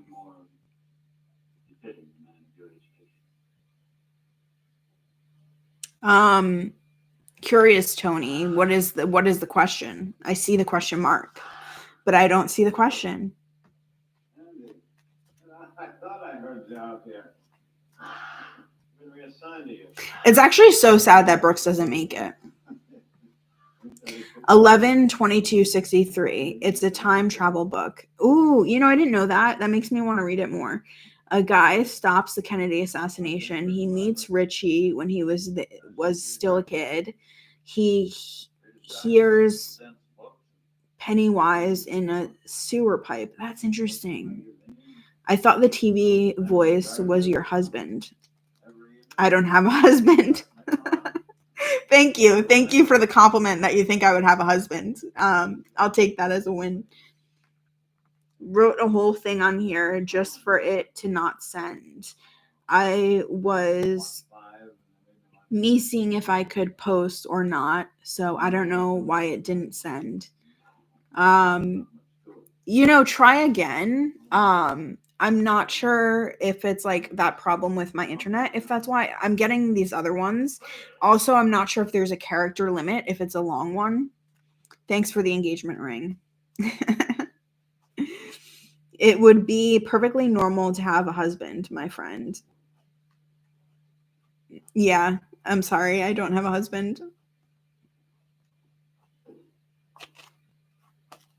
Curious Tony, what is the question? I see the question mark, but I don't see the question. I thought I heard you out there. Been reassigned to you. It's actually so sad that Brooks doesn't make it. 11/22/63. It's a time travel book. Ooh, I didn't know that. That makes me want to read it more. A guy stops the Kennedy assassination. He meets Richie when he was still a kid. He hears Pennywise in a sewer pipe. That's interesting. I thought the TV voice was your husband. I don't have a husband. Thank you. Thank you for the compliment that you think I would have a husband. I'll take that as a win. Wrote a whole thing on here just for it to not send. I was me seeing if I could post or not, so I don't know why it didn't send. Try again. I'm not sure if it's like that problem with my internet, if that's why I'm getting these other ones. Also, I'm not sure if there's a character limit, if it's a long one. Thanks for the engagement ring. It would be perfectly normal to have a husband, my friend. Yeah, I'm sorry, I don't have a husband.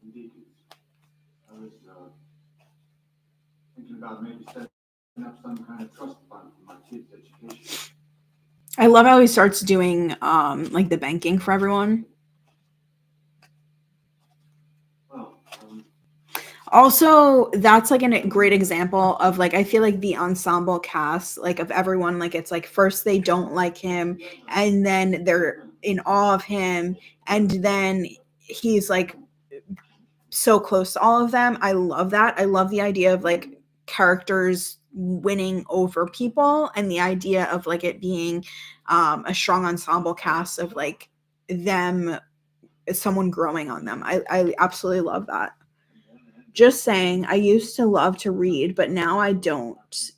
Indeed. I was thinking about maybe setting up some kind of trust fund for my kids' education. I love how he starts doing like the banking for everyone. Also, that's like a great example of like I feel like the ensemble cast like of everyone, like it's like first they don't like him and then they're in awe of him and then he's like so close to all of them. I love that. I love the idea of like characters winning over people and the idea of like it being a strong ensemble cast of like them someone growing on them. I absolutely love that. Just saying, I used to love to read, but now I don't.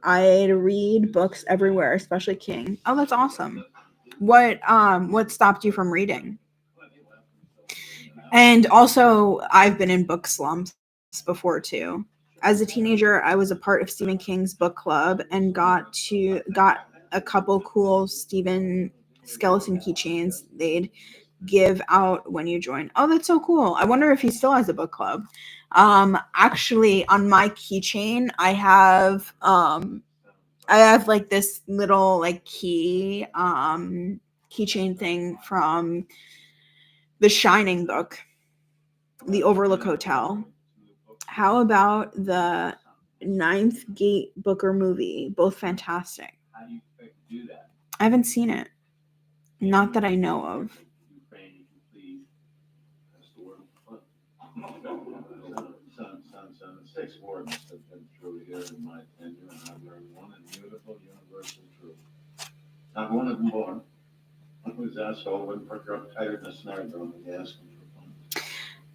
I read books everywhere, especially King. Oh, that's awesome. What stopped you from reading? And also, I've been in book slumps before too. As a teenager, I was a part of Stephen King's book club and got a couple cool Stephen skeleton keychains they'd give out when you join. Oh, that's so cool. I wonder if he still has a book club. Actually, on my keychain, I have like this little like keychain thing from the Shining book, the Overlook Hotel. How about the Ninth Gate Booker movie? Both fantastic. I haven't seen it. Not that I know of. Six wars have been through here in my tenure, and I've learned one immutable universal truth. Not one of them born. Whose asshole wouldn't perk up tighter than a snare drum when you ask him for fun.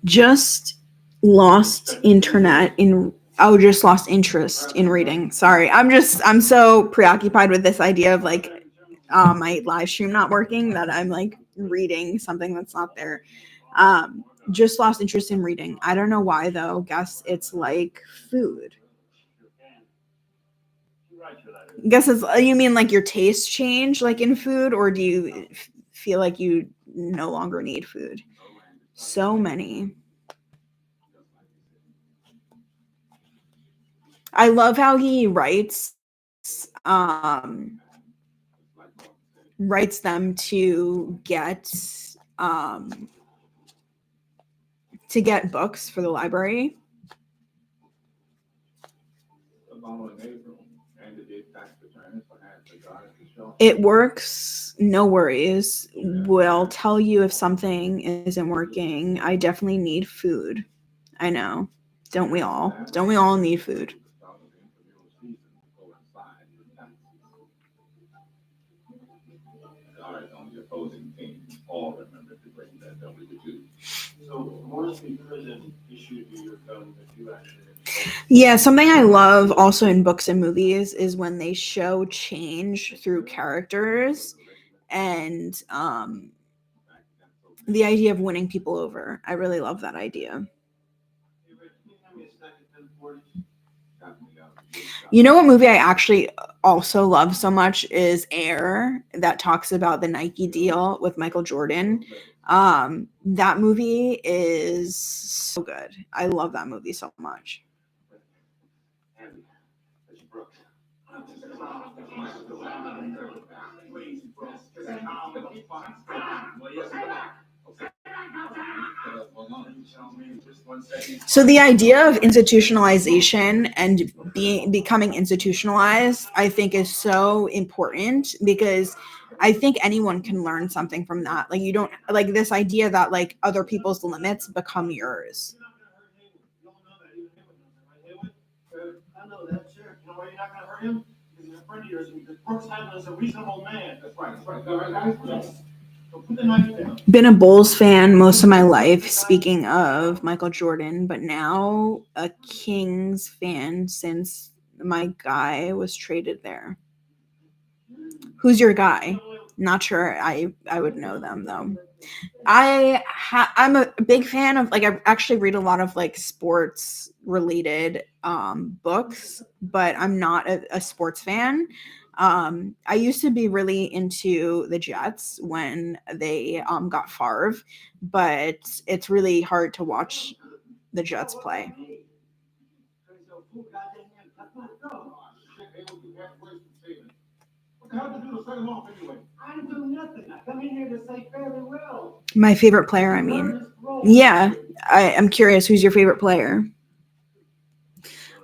Just lost internet in just lost interest in reading. Sorry. I'm so preoccupied with this idea of like my live stream not working that I'm like reading something that's not there. Just lost interest in reading. I don't know why though. Guess it's like food. Guess it's you mean like your tastes change like in food, or do you feel like you no longer need food? So many. I love how he writes them to get books for the library. It works. No worries. We'll tell you if something isn't working. I definitely need food. I know. Don't we all? Don't we all need food? So, Morrissey Prison issued you your gun that you actually. Yeah, something I love also in books and movies is when they show change through characters and the idea of winning people over. I really love that idea. You know what movie I actually also love so much is Air, that talks about the Nike deal with Michael Jordan. That movie is so good. I love that movie so much. So the idea of institutionalization and becoming institutionalized, I think, is so important because I think anyone can learn something from that. Like you don't like this idea that like other people's limits become yours. I know that, sure. You know why you're not gonna hurt him? Because he's a friend of yours, and because Brooks Hadley is a reasonable man. That's right, that's right. All right, guys? Yes. So put the knife down. Been a Bulls fan most of my life, speaking of Michael Jordan, but now a Kings fan since my guy was traded there. Who's your guy? Not sure I would know them though. I'm a big fan of like I actually read a lot of like sports related books, but I'm not a sports fan. I used to be really into the Jets when they got Favre, but it's really hard to watch the Jets play. What the hell did you do to set him off anyway? I didn't do nothing. I come in here to say fairly well. My favorite player, I mean. Yeah, I'm curious, who's your favorite player?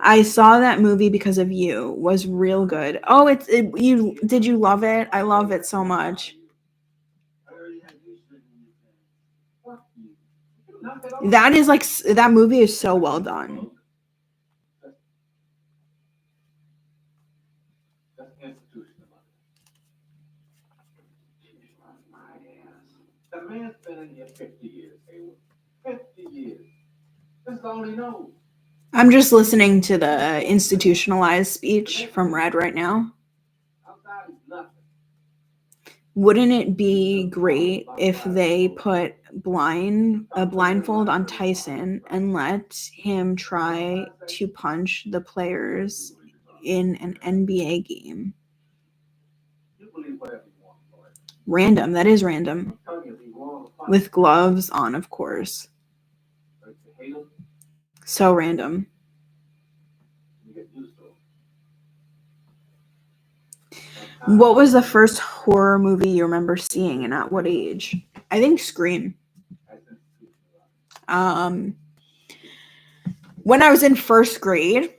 I saw that movie because of you. Was real good. Oh, you did you love it? I love it so much. That is like that movie is so well done. The man's been in here 50 years, Hayworth. 50 years. This is all he knows. I'm just listening to the institutionalized speech from Red right now. Outside is nothing. Wouldn't it be great if they put a blindfold on Tyson and let him try to punch the players in an NBA game? You believe whatever you want, Lord. Random. That is random. I'm telling you, if you want to fight, With gloves on, of course. but if you hate him, So random. you get used to him. What was the first horror movie you remember seeing, and at what age? I think Scream. When I was in first grade,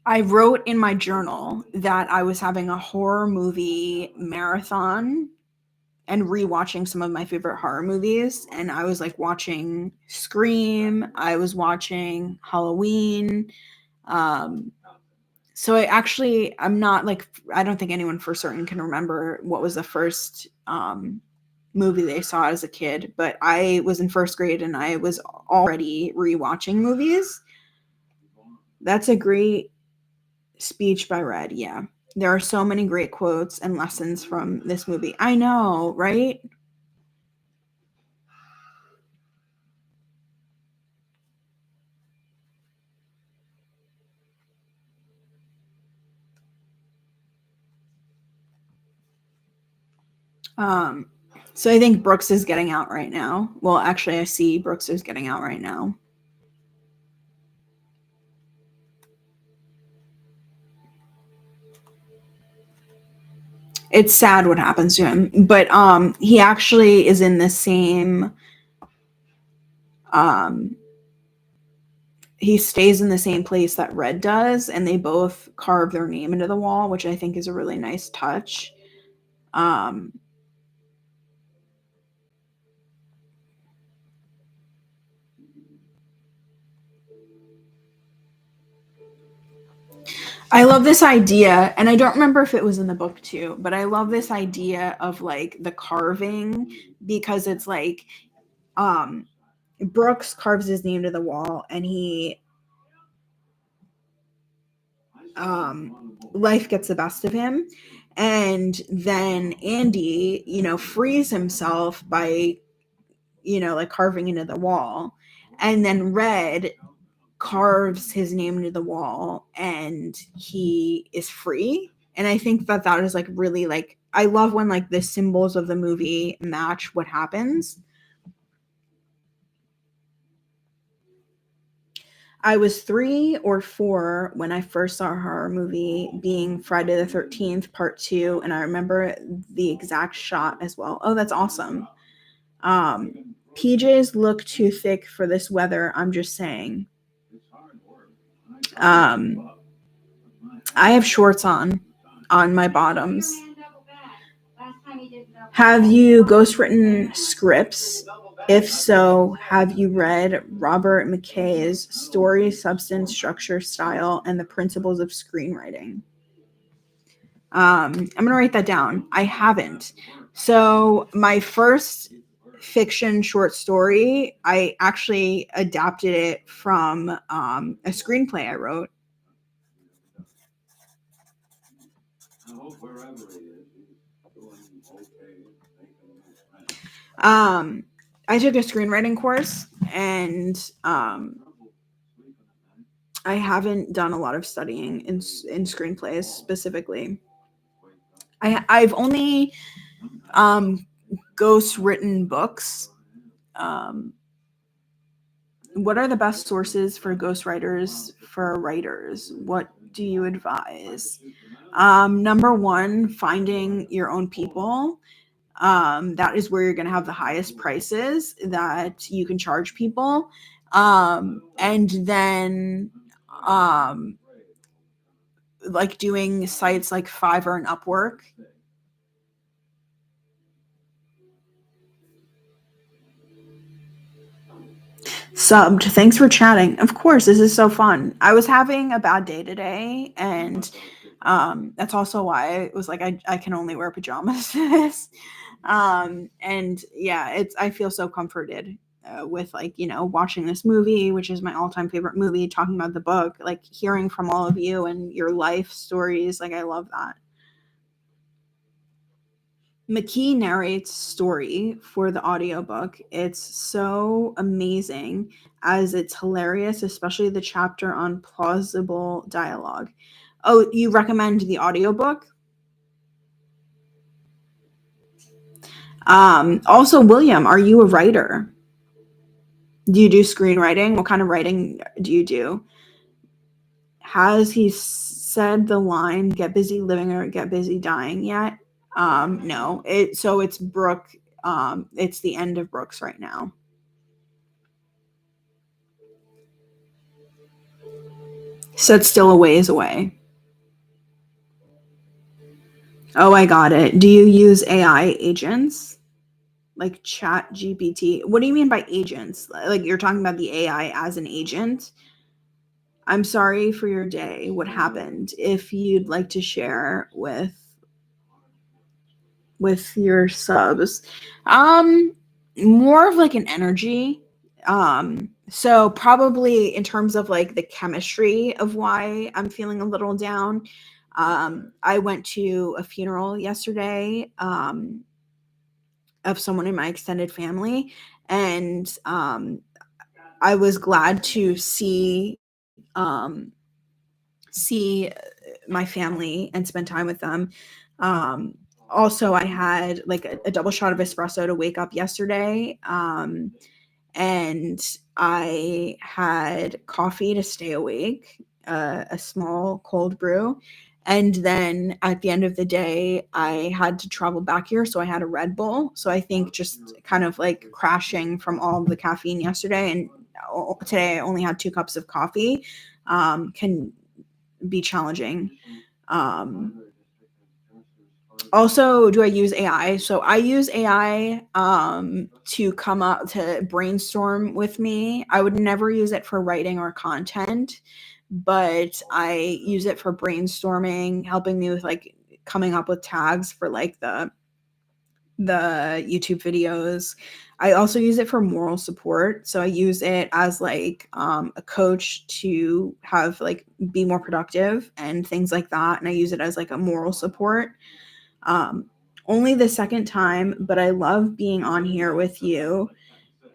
I wrote in my journal that I was having a horror movie marathon and rewatching some of my favorite horror movies. And I was like watching Scream. I was watching Halloween. So I'm not like, I don't think anyone for certain can remember what was the first movie they saw as a kid, but I was in first grade and I was already rewatching movies. That's a great speech by Red. Yeah. There are so many great quotes and lessons from this movie. I know, right? So I think Brooks is getting out right now. Well, actually, I see Brooks is getting out right now. It's sad what happens to him, but he actually is in the same he stays in the same place that Red does, and they both carve their name into the wall, which I think is a really nice touch. I love this idea, and I don't remember if it was in the book too, but I love this idea of like the carving, because it's like Brooks carves his name to the wall, and he life gets the best of him, and then Andy, frees himself by like carving into the wall, and then Red carves his name into the wall and he is free. And I think that is like really, like, I love when like the symbols of the movie match what happens. I was 3 or 4 when I first saw a horror movie, being Friday the 13th Part 2, and I remember the exact shot as well. Oh, that's awesome. PJs look too thick for this weather, I'm just saying. I have shorts on my bottoms. Have you ghostwritten scripts? If so, have you read Robert McKay's Story, Substance, Structure, Style, and the Principles of Screenwriting? I'm going to write that down. I haven't. So my first fiction short story, I actually adapted it from a screenplay I wrote. I took a screenwriting course, and I haven't done a lot of studying in screenplays specifically. I've only ghost written books. What are the best sources for ghostwriters for writers? What do you advise? Number one, finding your own people. That is where you're going to have the highest prices that you can charge people. And then like doing sites like Fiverr and Upwork. Subbed. Thanks for chatting. Of course, this is so fun. I was having a bad day today, and that's also why I was like, I can only wear pajamas to this. And yeah, I feel so comforted with like, watching this movie, which is my all-time favorite movie, talking about the book, like hearing from all of you and your life stories. Like, I love that. McKee narrates story for the audiobook. It's so amazing as it's hilarious, especially the chapter on plausible dialogue. Oh, you recommend the audiobook? Also, William, are you a writer? Do you do screenwriting? What kind of writing do you do? Has he said the line "get busy living or get busy dying" yet? No. It's Brooke. It's the end of Brooks right now. So it's still a ways away. Oh, I got it. Do you use AI agents? Like Chat GPT? What do you mean by agents? Like, you're talking about the AI as an agent? I'm sorry for your day. What happened? If you'd like to share with your subs, more of like an energy. So probably in terms of like the chemistry of why I'm feeling a little down. I went to a funeral yesterday of someone in my extended family, and I was glad to see my family and spend time with them. Also, I had like a double shot of espresso to wake up yesterday, and I had coffee to stay awake, a small cold brew. And then at the end of the day, I had to travel back here. So I had a Red Bull. So I think just kind of like crashing from all the caffeine yesterday, and today I only had 2 cups of coffee, can be challenging. Also, do I use AI? So I use AI to come up to brainstorm with me. I would never use it for writing or content, but I use it for brainstorming, helping me with like coming up with tags for like the YouTube videos. I also use it for moral support. So I use it as like a coach to have like be more productive and things like that. And I use it as like a moral support. Um, Only the second time, but I love being on here with you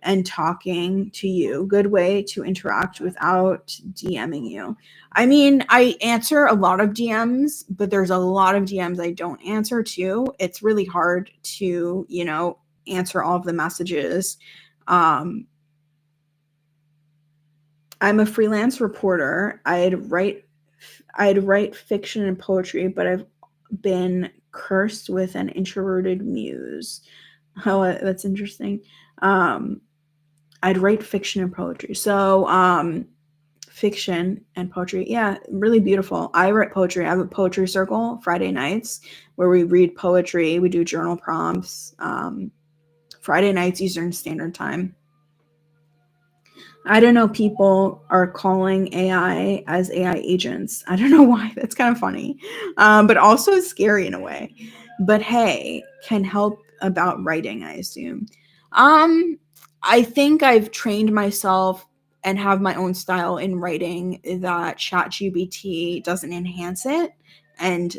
and talking to you. Good way to interact without DMing you. I mean, I answer a lot of DMs, but there's a lot of DMs I don't answer too. It's really hard to, answer all of the messages. Um, I'm a freelance reporter. I'd write fiction and poetry, but I've been cursed with an introverted muse. Oh, that's interesting. I'd write fiction and poetry. So, fiction and poetry. Yeah, really beautiful. I write poetry. I have a poetry circle Friday nights where we read poetry. We do journal prompts. Friday nights, Eastern Standard Time. I don't know. People are calling AI as AI agents. I don't know why. That's kind of funny, but also scary in a way. But hey, can help about writing, I assume. Um, I think I've trained myself and have my own style in writing that ChatGPT doesn't enhance it, and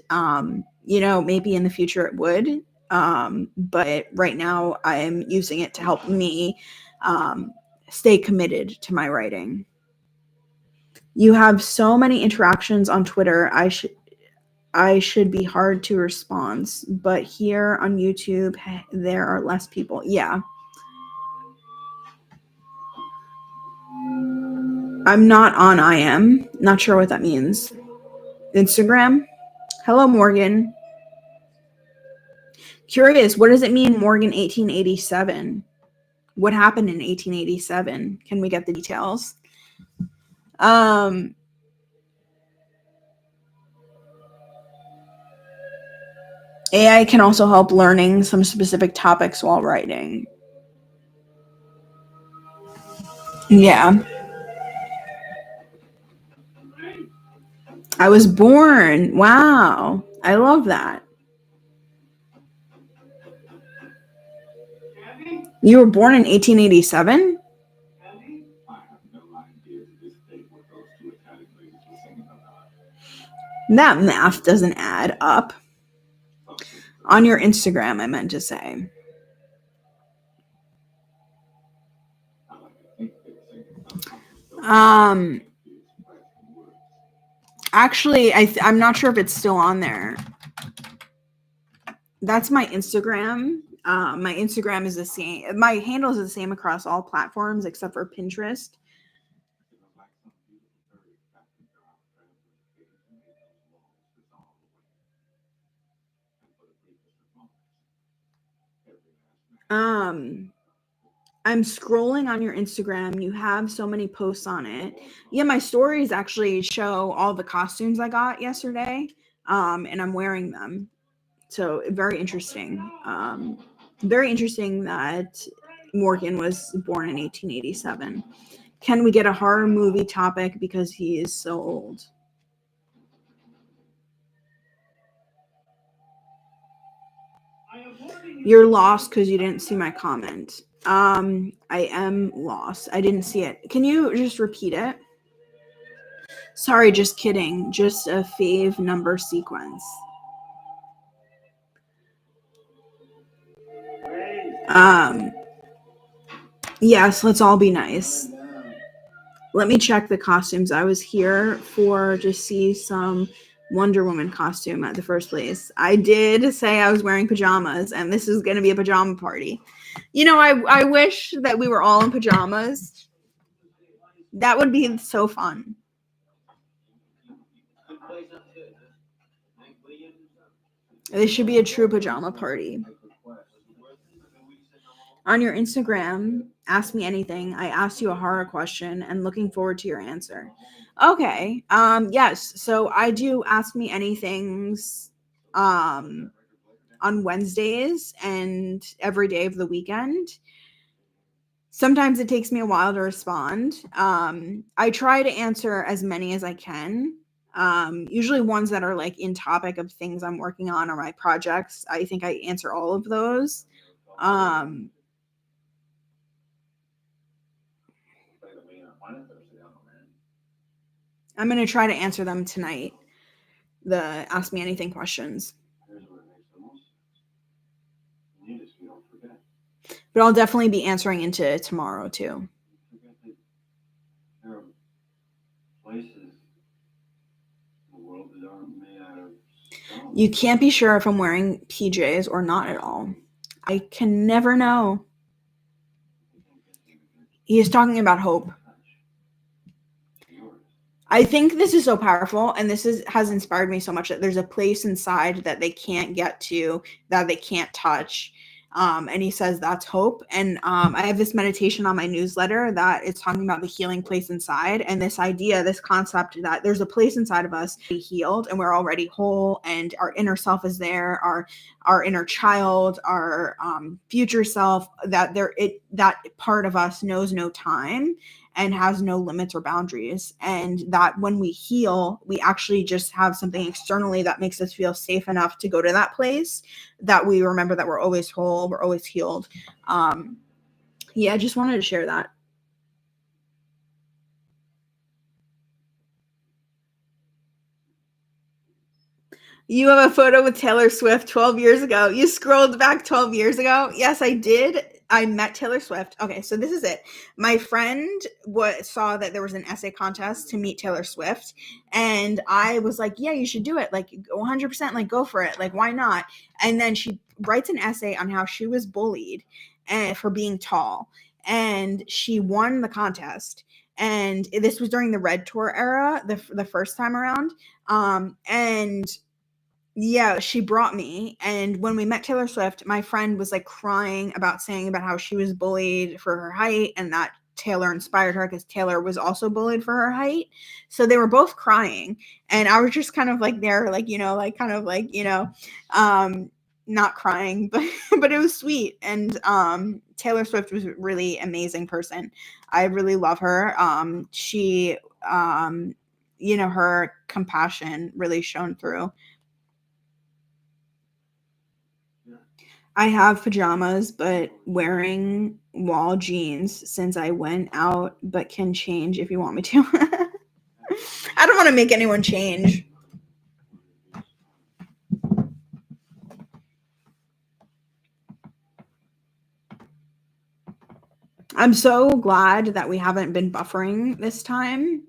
maybe in the future it would. But right now, I'm using it to help me. Stay committed to my writing. You have so many interactions on Twitter. I should be hard to respond, but here on YouTube there are less people. Yeah. I'm not on IM. Not sure what that means. Instagram? Hello, Morgan. Curious, what does it mean, Morgan 1887? What happened in 1887? Can we get the details? AI can also help learning some specific topics while writing. Yeah. I was born. Wow. I love that. You were born in 1887? I have no idea to this day what those two Italian ladies were singing about. That math doesn't add up. On your Instagram, I meant to say. I like to think they were singing something. Actually, I'm not sure if it's still on there. That's my Instagram. My Instagram is the same. My handle is the same across all platforms except for Pinterest. I'm scrolling on your Instagram. You have so many posts on it. Yeah, my stories actually show all the costumes I got yesterday, and I'm wearing them. So very interesting. Very interesting that Morgan was born in 1887. Can we get a horror movie topic because he is so old? You're lost because you didn't see my comment. I am lost. I didn't see it. Can you just repeat it? Sorry, just kidding. Just a fave number sequence. Yes, let's all be nice. Let me check the costumes. I was here for to see some Wonder Woman costume at the first place. I did say I was wearing pajamas, and this is going to be a pajama party. You know, I wish that we were all in pajamas. That would be so fun. This should be a true pajama party. On your Instagram, ask me anything. I asked you a horror question and looking forward to your answer. Okay. Yes. So I do ask me anythings on Wednesdays and every day of the weekend. Sometimes it takes me a while to respond. I try to answer as many as I can. Usually ones that are like in topic of things I'm working on or my projects. I think I answer all of those. Um, I'm going to try to answer them tonight. The ask me anything questions. But I'll definitely be answering into tomorrow too. You can't be sure if I'm wearing PJs or not at all. I can never know. He is talking about hope. I think this is so powerful, and has inspired me so much that there's a place inside that they can't get to, that they can't touch. And he says that's hope. And I have this meditation on my newsletter that it's talking about the healing place inside, and this idea, this concept that there's a place inside of us to be healed, and we're already whole, and our inner self is there, our inner child, our future self, that that part of us knows no time and has no limits or boundaries. And that when we heal, we actually just have something externally that makes us feel safe enough to go to that place, that we remember that we're always whole, we're always healed. Yeah, I just wanted to share that. You have a photo with Taylor Swift 12 years ago. You scrolled back 12 years ago. Yes, I did. I met Taylor Swift. Okay, so this is it. My friend saw that there was an essay contest to meet Taylor Swift, and I was like, yeah, you should do it. Like 100%, like go for it. Like, why not? And then she writes an essay on how she was bullied for being tall, and she won the contest. And this was during the Red Tour era, the first time around. And yeah, she brought me. And when we met Taylor Swift, my friend was like crying about saying about how she was bullied for her height, and that Taylor inspired her because Taylor was also bullied for her height. So they were both crying. And I was just kind of like there, like, like kind of like, not crying, but it was sweet. And Taylor Swift was a really amazing person. I really love her. She her compassion really shone through. I have pajamas, but wearing wall jeans since I went out, but can change if you want me to. I don't want to make anyone change. I'm so glad that we haven't been buffering this time.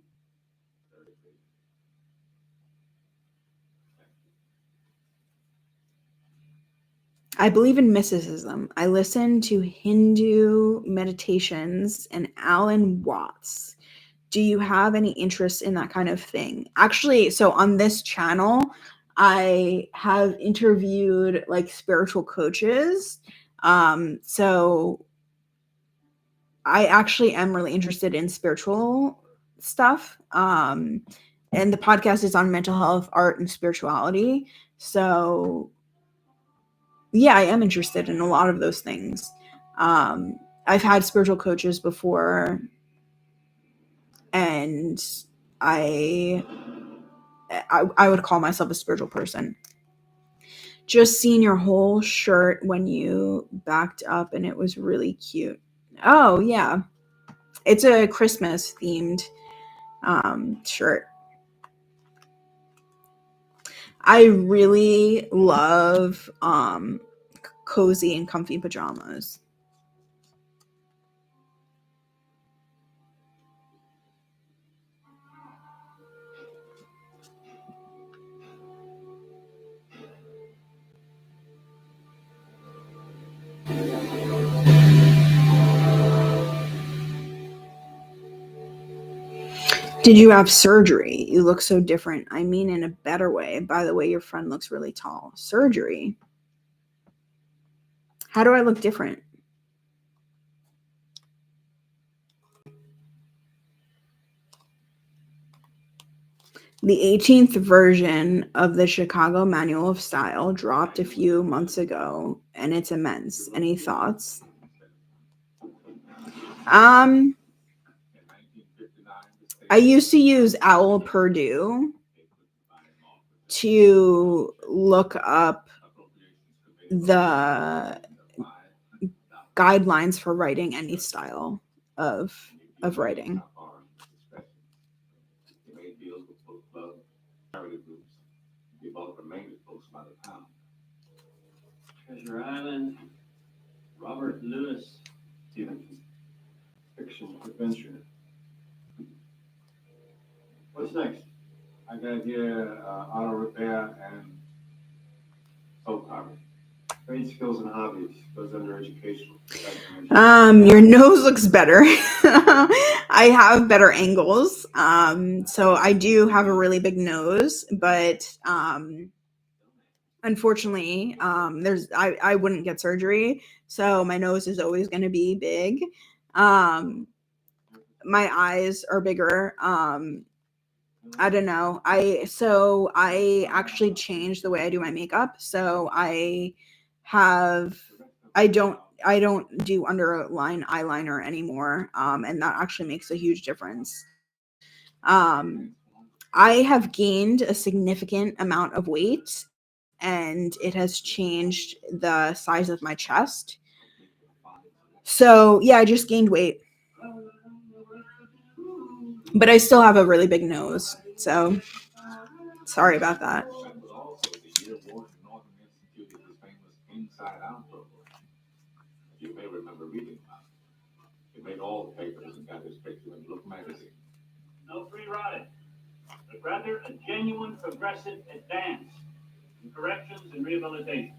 I believe in mysticism. I listen to Hindu meditations and Alan Watts. Do you have any interest in that kind of thing? Actually, so on this channel, I have interviewed like spiritual coaches. So I actually am really interested in spiritual stuff. And the podcast is on mental health, art, and spirituality. So yeah, I am interested in a lot of those things. Um, I've had spiritual coaches before, and I, I would call myself a spiritual person. Just seen your whole shirt when you backed up, and it was really cute. Oh yeah, it's a Christmas themed shirt. I really love cozy and comfy pajamas. Did you have surgery? You look so different. I mean, in a better way. By the way, your friend looks really tall. Surgery? How do I look different? The 18th version of the Chicago Manual of Style dropped a few months ago, and it's immense. Any thoughts? Um, I used to use Owl Purdue to look up the guidelines for writing any style of writing. Treasure Island, Robert Lewis, Stevenson, fiction, adventure. What's next? I got here auto repair and soap carving. Trade skills and hobbies goes under education. Your nose looks better. I have better angles. So I do have a really big nose, but unfortunately, I wouldn't get surgery, so my nose is always going to be big. My eyes are bigger. I don't know. I actually changed the way I do my makeup. So have I don't do underline eyeliner anymore. And that actually makes a huge difference. I have gained a significant amount of weight, and it has changed the size of my chest. So yeah, I just gained weight, but I still have a really big nose. So sorry about that. You may remember reading about it. It made all the papers and got his picture in Look magazine. No free riding, but rather a genuine progressive advance in corrections and rehabilitation.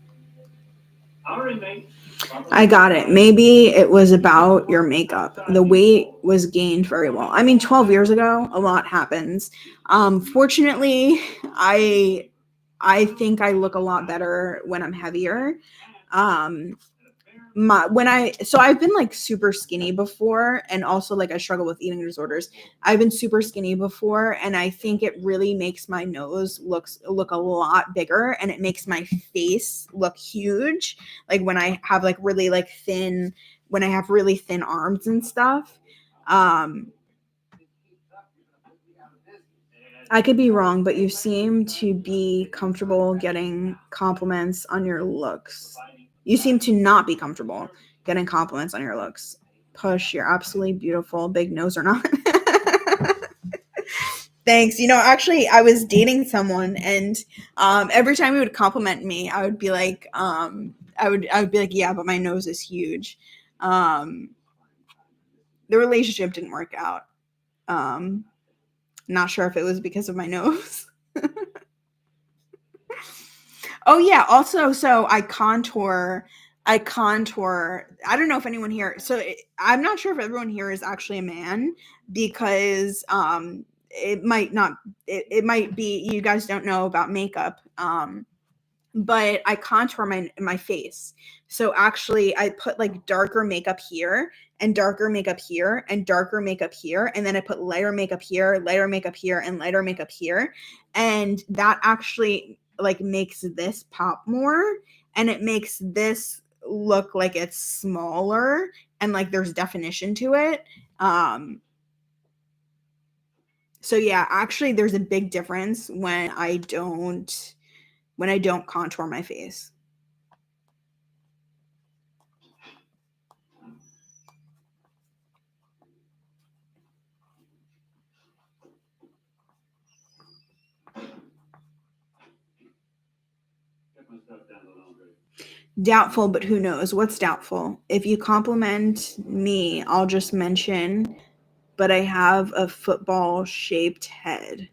Our inmates. I got it. Maybe it was about your makeup. The weight was gained very well. I mean, 12 years ago, a lot happens. Fortunately, I think I look a lot better when I'm heavier. Um, I've been like super skinny before, and also like I struggle with eating disorders. I've been super skinny before, and I think it really makes my nose look a lot bigger, and it makes my face look huge, like when I have like really like thin when I have really thin arms and stuff. um I could be wrong, but you seem to be comfortable getting compliments on your looks. You seem to not be comfortable getting compliments on your looks. Push, you're absolutely beautiful, big nose or not. Thanks. Actually, I was dating someone, and every time he would compliment me, I would be like, I would be like, yeah, but my nose is huge. Um, the relationship didn't work out. Not sure if it was because of my nose. Oh yeah. Also, so I contour. I contour. I don't know if anyone here. I'm not sure if everyone here is actually a man because it might not. It might be you guys don't know about makeup. But I contour my face. So actually, I put like darker makeup here and darker makeup here and darker makeup here, and then I put lighter makeup here, lighter makeup here, and lighter makeup here, and that actually like makes this pop more, and it makes this look like it's smaller and like there's definition to it. So yeah, actually, there's a big difference when I don't contour my face. Get my stuff down the laundry. Doubtful, but who knows? What's doubtful? If you compliment me, I'll just mention, but I have a football shaped head.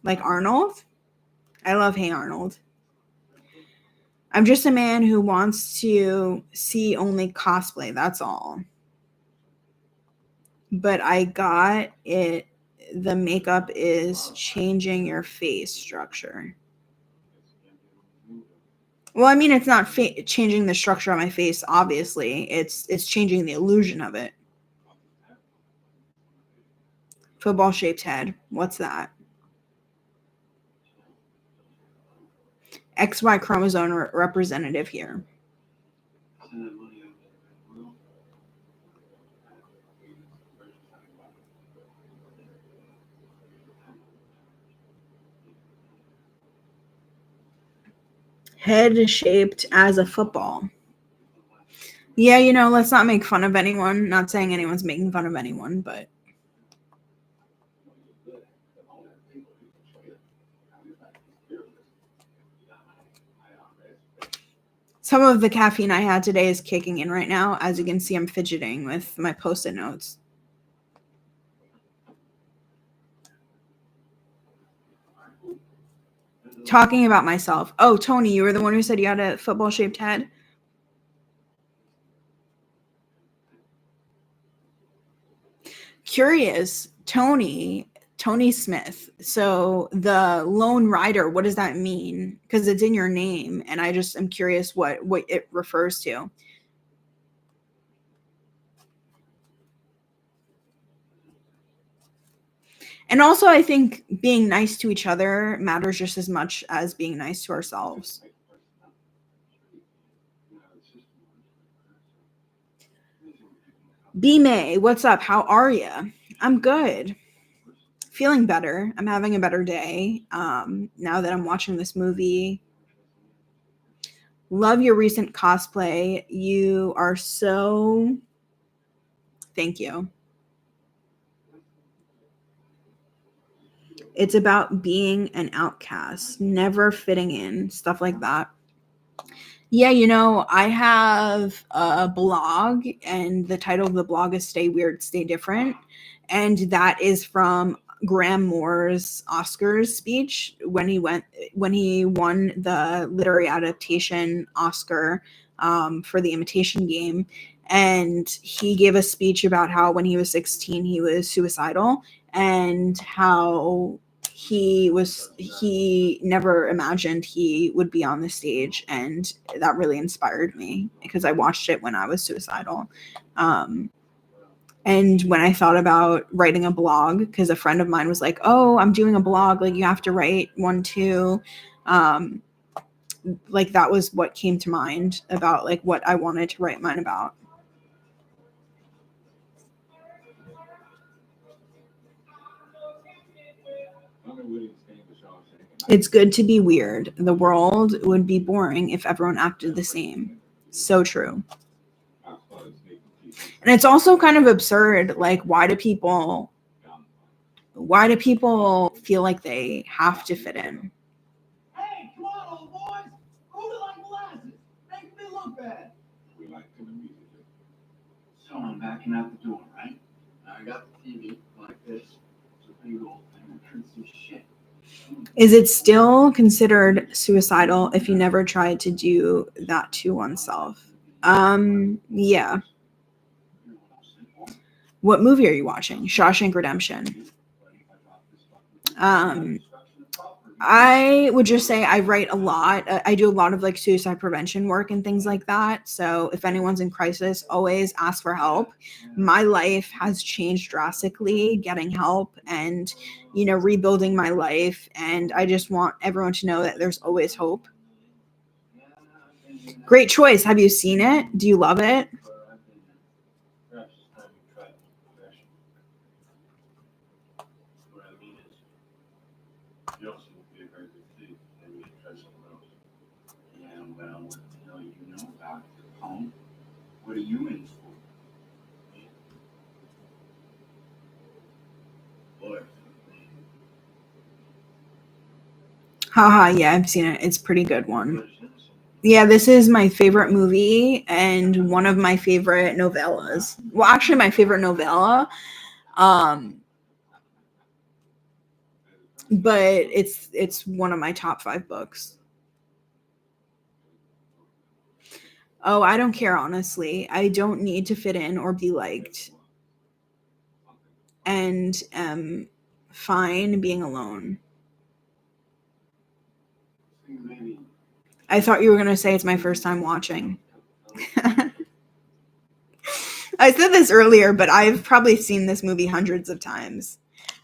Like Arnold? I love Hey Arnold. I'm just a man who wants to see only cosplay, that's all. But I got it. The makeup is changing your face structure. Well, I mean, it's not changing the structure of my face. Obviously, it's changing the illusion of it. Football shaped head. What's that? XY chromosome representative here. Send that money over to the world. Head shaped as a football. Yeah, let's not make fun of anyone. Not saying anyone's making fun of anyone, but some of the caffeine I had today is kicking in right now. As you can see, I'm fidgeting with my post-it notes. Talking about myself. Oh, Tony, you were the one who said you had a football-shaped head? Curious. Tony Smith. So the Lone Rider, what does that mean? Because it's in your name, and I just am curious what it refers to. And also, I think being nice to each other matters just as much as being nice to ourselves. B May, what's up? How are you? I'm good. Feeling better. I'm having a better day now that I'm watching this movie. Love your recent cosplay. You are so. Thank you. It's about being an outcast, never fitting in, stuff like that. Yeah, I have a blog, and the title of the blog is Stay Weird, Stay Different. And that is from Graham Moore's Oscars speech when he won the literary adaptation Oscar for The Imitation Game. And he gave a speech about how when he was 16, he was suicidal, and how he never imagined he would be on the stage, and that really inspired me because I watched it when I was suicidal. And when I thought about writing a blog, because a friend of mine was like, oh, I'm doing a blog, like you have to write one too, like that was what came to mind about like what I wanted to write mine about. It's good to be weird. The world would be boring if everyone acted the same. So true. And it's also kind of absurd. Like, why do people feel like they have to fit in? Hey, come on, old boys! Who would like molasses? Make me look bad. We like to immediately. So I'm backing out the door, right? I got the TV like this. It's a big old thing that prints some shit. Is it still considered suicidal if you never tried to do that to oneself? Yeah. What movie are you watching? Shawshank Redemption. Um, I would just say I write a lot. I do a lot of like suicide prevention work and things like that. So if anyone's in crisis, always ask for help. My life has changed drastically getting help and, rebuilding my life. And I just want everyone to know that there's always hope. Great choice. Have you seen it? Do you love it? You also would be a very good thief. Maybe you try something else. Yeah, well, what the hell you know about it? Home? What are you in for? Boy. Haha, yeah, I've seen it. It's a pretty good one. Yeah, this is my favorite movie and one of my favorite novellas. Well, actually, my favorite novella. Um, but it's one of my top 5 books. Oh, I don't care, honestly. I don't need to fit in or be liked, and am fine being alone. I thought you were gonna say it's my first time watching. I said this earlier, but I've probably seen this movie hundreds of times.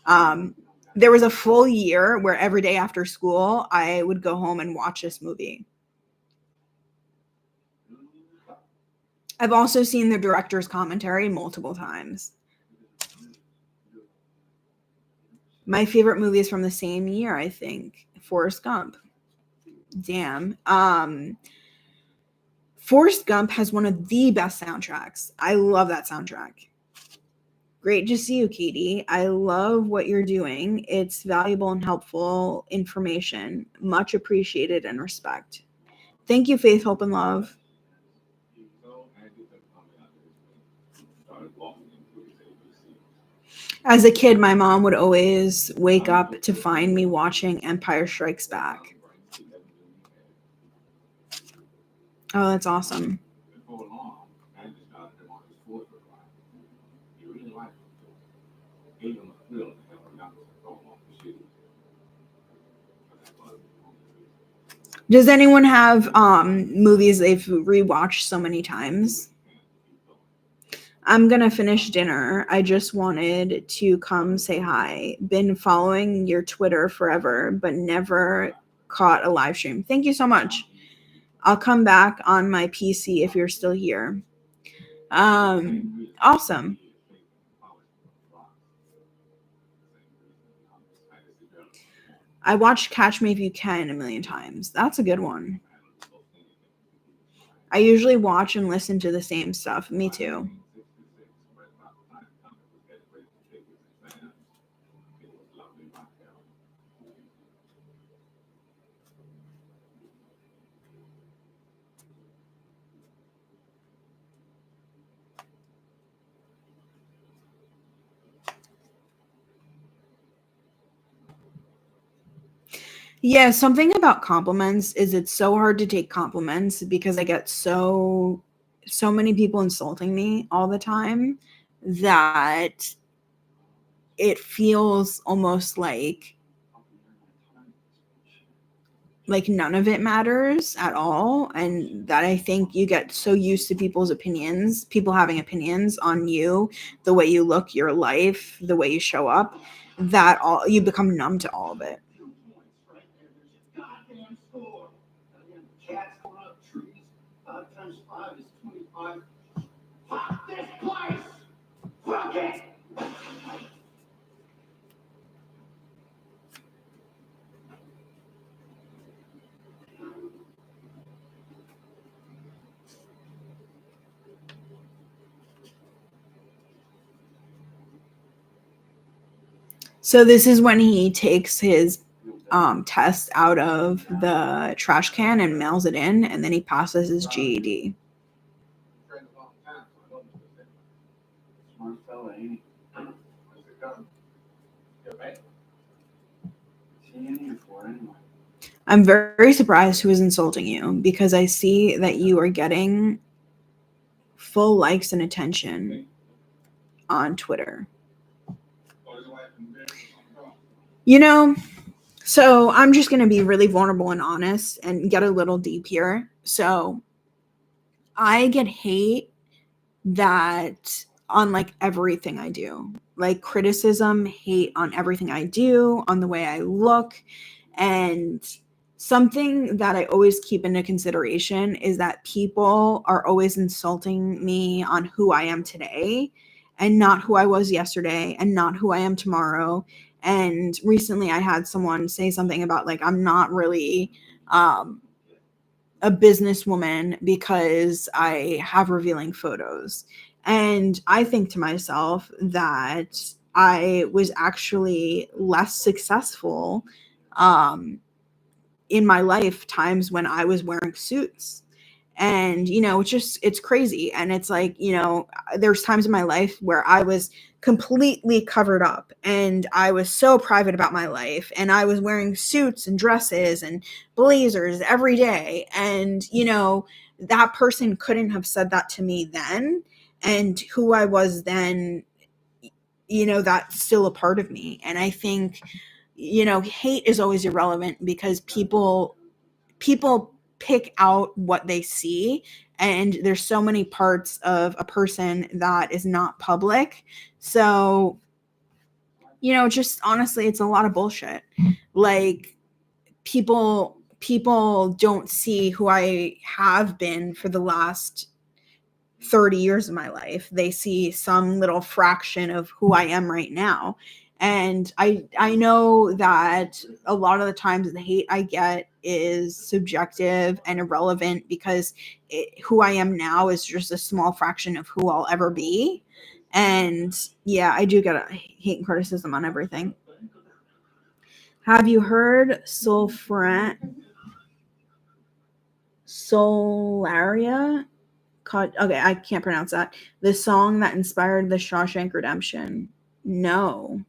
Um, there was a full year where every day after school, I would go home and watch this movie. I've also seen the director's commentary multiple times. My favorite movie is from the same year, I think. Forrest Gump. Damn. Forrest Gump has one of the best soundtracks. I love that soundtrack. Great to see you, Katie. I love what you're doing. It's valuable and helpful information. Much appreciated and respect. Thank you, Faith, Hope, and Love. As a kid, my mom would always wake up to find me watching Empire Strikes Back. Oh, that's awesome. Does anyone have movies they've rewatched so many times? I'm gonna finish dinner. I just wanted to come say hi. Been following your Twitter forever, but never caught a live stream. Thank you so much. I'll come back on my PC if you're still here. Awesome. I watched Catch Me If You Can a million times. That's a good one. I usually watch and listen to the same stuff. Me too. Yeah, something about compliments is it's so hard to take compliments because I get so many people insulting me all the time that it feels almost like none of it matters at all, and that I think you get so used to people's opinions, people having opinions on you, the way you look, your life, the way you show up, that all you become numb to all of it. Cats going up trees. 5 times 5 is 25. Fuck this place! Fuck it! So this is when he takes his test out of the trash can and mails it in, and then he passes his GED. Smart fella, ain't he? Where's it going? You right? What's he in here for anyway? I'm very surprised who is insulting you because I see that you are getting full likes and attention on Twitter. You know, so I'm just going to be really vulnerable and honest and get a little deep here. So I get hate that on like everything I do, like criticism, hate on everything I do, on the way I look. And something that I always keep into consideration is that people are always insulting me on who I am today and not who I was yesterday and not who I am tomorrow. And recently I had someone say something about like, I'm not really, a businesswoman because I have revealing photos. And I think to myself that I was actually less successful in my life times when I was wearing suits. And, it's crazy. And it's like, there's times in my life where I was completely covered up and I was so private about my life and I was wearing suits and dresses and blazers every day. And, that person couldn't have said that to me then. And who I was then, that's still a part of me. And I think, hate is always irrelevant because people pick out what they see, and there's so many parts of a person that is not public. So, just honestly, it's a lot of bullshit. Like people don't see who I have been for the last 30 years of my life. They see some little fraction of who I am right now. And I know that a lot of the times the hate I get is subjective and irrelevant because who I am now is just a small fraction of who I'll ever be. And yeah, I do get a hate and criticism on everything. Have you heard Solaria? Okay, I can't pronounce that. The song that inspired the Shawshank Redemption. No.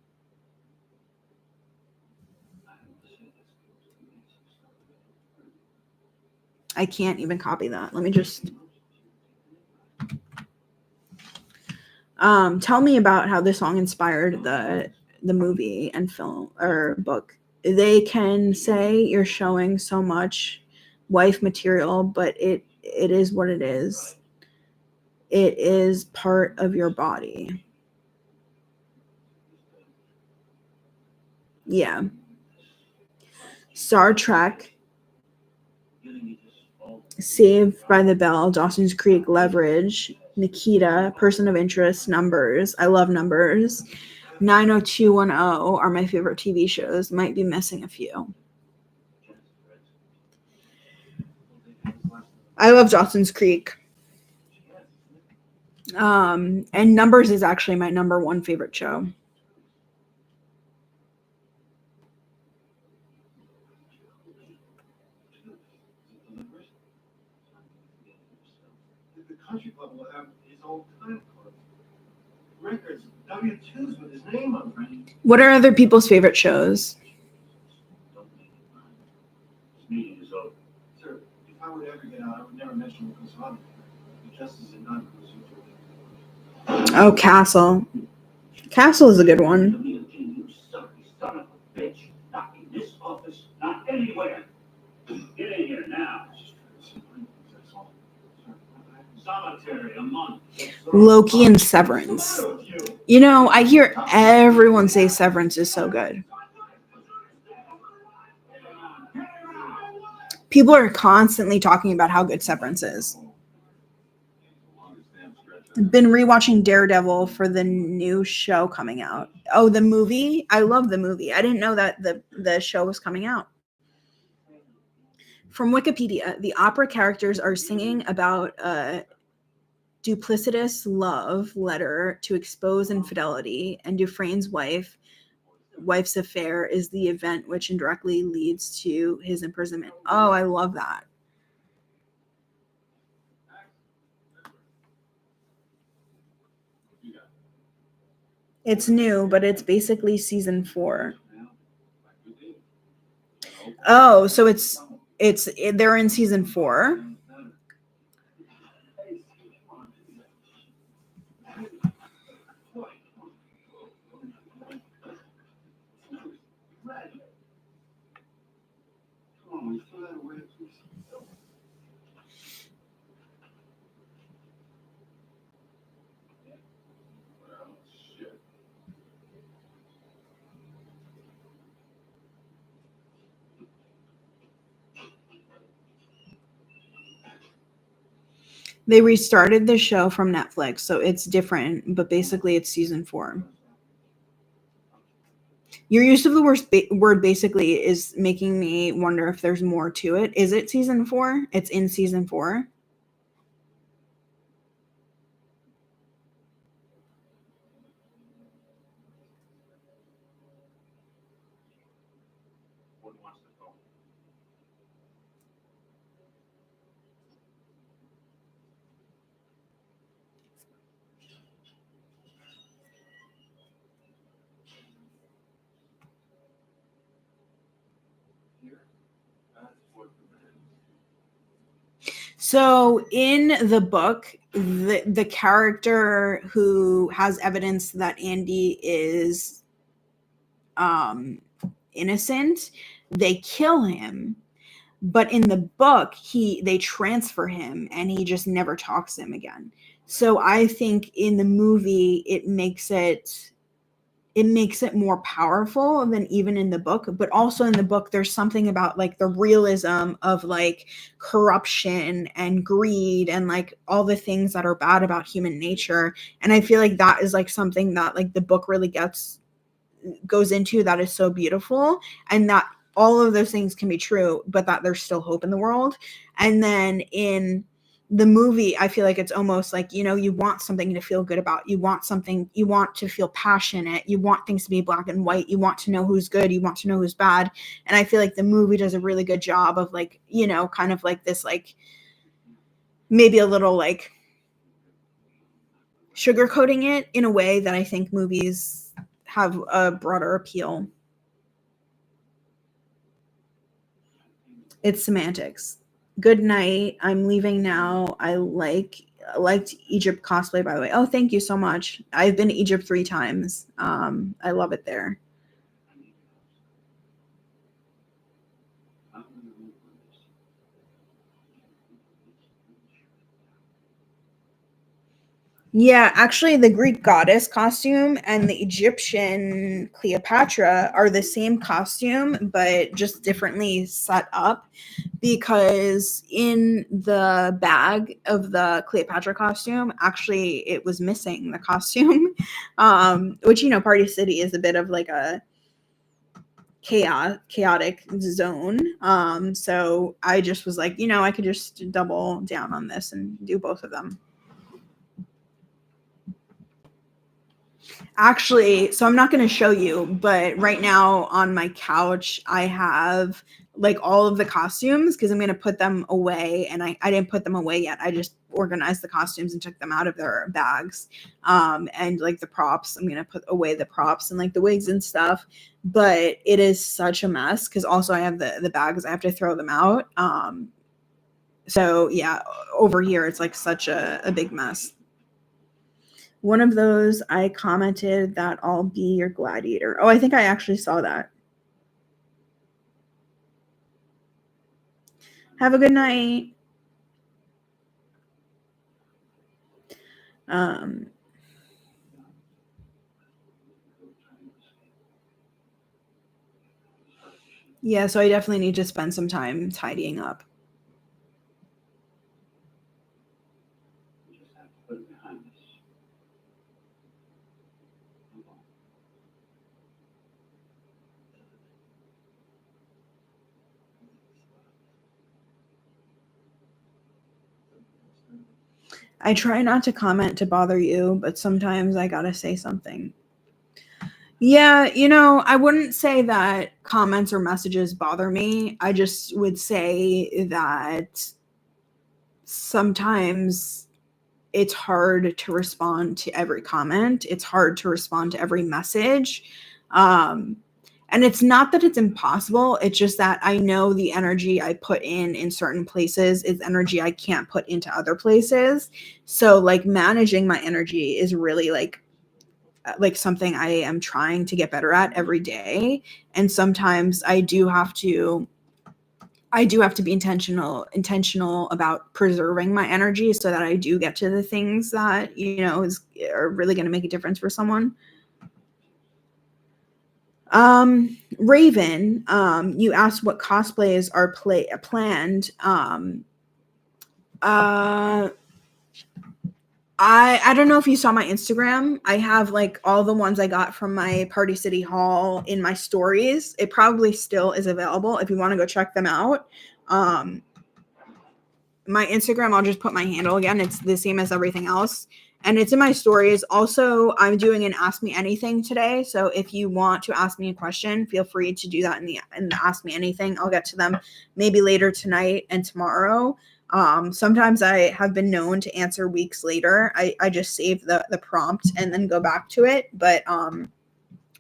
I can't even copy that. Let me just tell me about how this song inspired the movie and film or book. They can say you're showing so much wife material, but it is what it is. It is part of your body. Yeah. Star Trek, Saved by the Bell, Dawson's Creek, Leverage, Nikita, Person of Interest, Numbers. I love Numbers. 90210 are my favorite TV shows. Might be missing a few. I love Dawson's Creek. And Numbers is actually my number one favorite show. The country club will have his old time club. Records, W2s with his name on them. What are other people's favorite shows? This meeting is over. Sir, if I would ever get out, I would never mention what goes on. Just as a nun goes into it. Oh, Castle. Castle is a good one. You son of a bitch. Not in this office, not anywhere. Get in here now. Solitary, a month. Loki and Severance. I hear everyone say Severance is so good. People are constantly talking about how good Severance is. I've been rewatching Daredevil for the new show coming out. Oh, the movie? I love the movie. I didn't know that the show was coming out. From Wikipedia, the opera characters are singing about a duplicitous love letter to expose infidelity, and Dufresne's wife, wife's affair is the event which indirectly leads to his imprisonment. Oh, I love that. It's new, but it's basically season 4. Oh, so they're in season 4. They restarted the show from Netflix, so it's different, but basically it's season 4. Your use of the word basically is making me wonder if there's more to it. Is it season 4? It's in season 4. So in the book, the character who has evidence that Andy is innocent, they kill him. But in the book, they transfer him and he just never talks to him again. So I think in the movie it makes it more powerful than even in the book. But also in the book there's something about like the realism of like corruption and greed and like all the things that are bad about human nature, and I feel like that is like something that like the book really goes into, that is so beautiful, and that all of those things can be true but that there's still hope in the world. And then in the movie I feel like it's almost like, you want something to feel good about, you want to feel passionate, you want things to be black and white, you want to know who's good, you want to know who's bad. And I feel like the movie does a really good job of like, kind of like this, like maybe a little like sugarcoating it in a way that I think movies have a broader appeal. It's semantics. Good night. I'm leaving now. I liked Egypt cosplay, by the way. Oh, thank you so much. I've been to Egypt 3 times. I love it there. Yeah, actually, the Greek goddess costume and the Egyptian Cleopatra are the same costume, but just differently set up. Because in the bag of the Cleopatra costume, actually, it was missing the costume, which, Party City is a bit of like a chaotic zone. So I just was like, I could just double down on this and do both of them. Actually, so I'm not going to show you, but right now on my couch, I have like all of the costumes because I'm going to put them away, and I didn't put them away yet. I just organized the costumes and took them out of their bags. And like the props, I'm going to put away the props and like the wigs and stuff. But it is such a mess because also I have the bags, I have to throw them out. So yeah, over here, it's like such a big mess. One of those, I commented that I'll be your gladiator. Oh, I think I actually saw that. Have a good night. Yeah, so I definitely need to spend some time tidying up. I try not to comment to bother you, but sometimes I gotta say something. Yeah, I wouldn't say that comments or messages bother me. I just would say that sometimes it's hard to respond to every comment. It's hard to respond to every message. Um, and it's not that it's impossible. It's just that I know the energy I put in certain places is energy I can't put into other places. So like managing my energy is really like something I am trying to get better at every day. And sometimes I do have to be intentional about preserving my energy so that I do get to the things that are really going to make a difference for someone. Raven, you asked what cosplays are planned. Uh, I don't know if you saw my Instagram. I have like all the ones I got from my Party City Hall in my stories. It probably still is available if you want to go check them out. Um, my Instagram, I'll just put my handle again. It's the same as everything else. And it's in my stories. Also, I'm doing an Ask Me Anything today. So if you want to ask me a question, feel free to do that in the Ask Me Anything. I'll get to them maybe later tonight and tomorrow. Sometimes I have been known to answer weeks later. I just save the prompt and then go back to it. But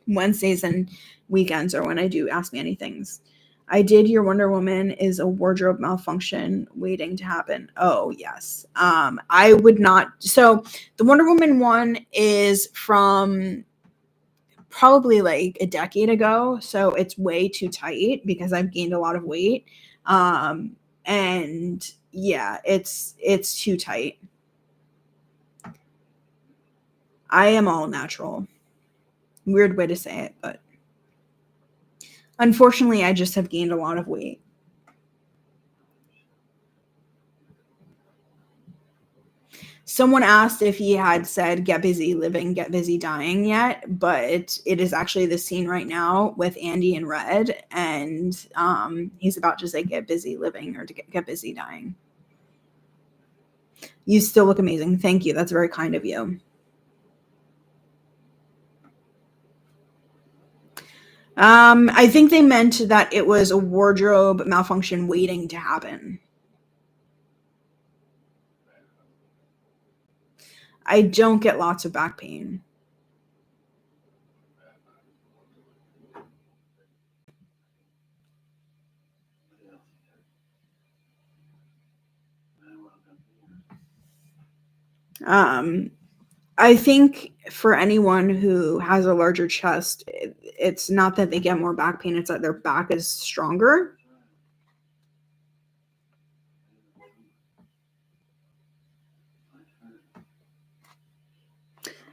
Wednesdays and weekends are when I do Ask Me Anythings. I did your Wonder Woman is a wardrobe malfunction waiting to happen. Oh, yes. I would not. So the Wonder Woman one is from probably like a decade ago. So it's way too tight because I've gained a lot of weight. And yeah, it's too tight. I am all natural. Weird way to say it, but unfortunately, I just have gained a lot of weight. Someone asked if he had said "Get busy living, get busy dying" yet, but it is actually the scene right now with Andy and Red, and he's about to say "Get busy living" or to get busy dying. You still look amazing. Thank you. That's very kind of you. I think they meant that it was a wardrobe malfunction waiting to happen. I don't get lots of back pain. Um, I think for anyone who has a larger chest, it's not that they get more back pain, it's that their back is stronger.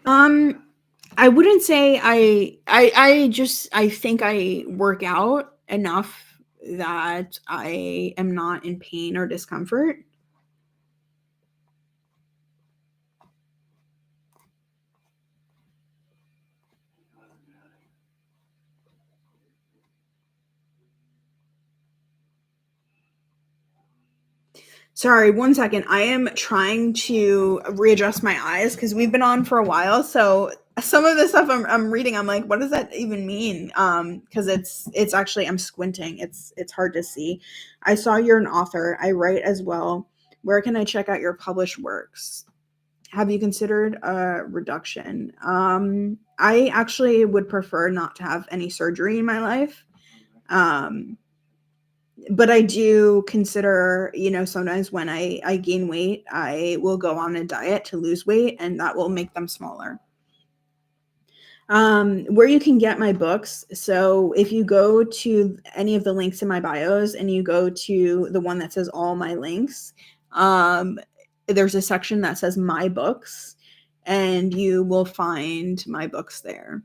Um, I wouldn't say I think I work out enough that I am not in pain or discomfort. Sorry, one second. I am trying to readjust my eyes because we've been on for a while. So some of the stuff I'm reading, I'm like, what does that even mean? Because it's actually I'm squinting. It's hard to see. I saw you're an author. I write as well. Where can I check out your published works? Have you considered a reduction? I actually would prefer not to have any surgery in my life. Um, but I do consider, sometimes when I gain weight, I will go on a diet to lose weight, and that will make them smaller. Where you can get my books. So if you go to any of the links in my bios and you go to the one that says all my links, um, there's a section that says my books, and you will find my books there.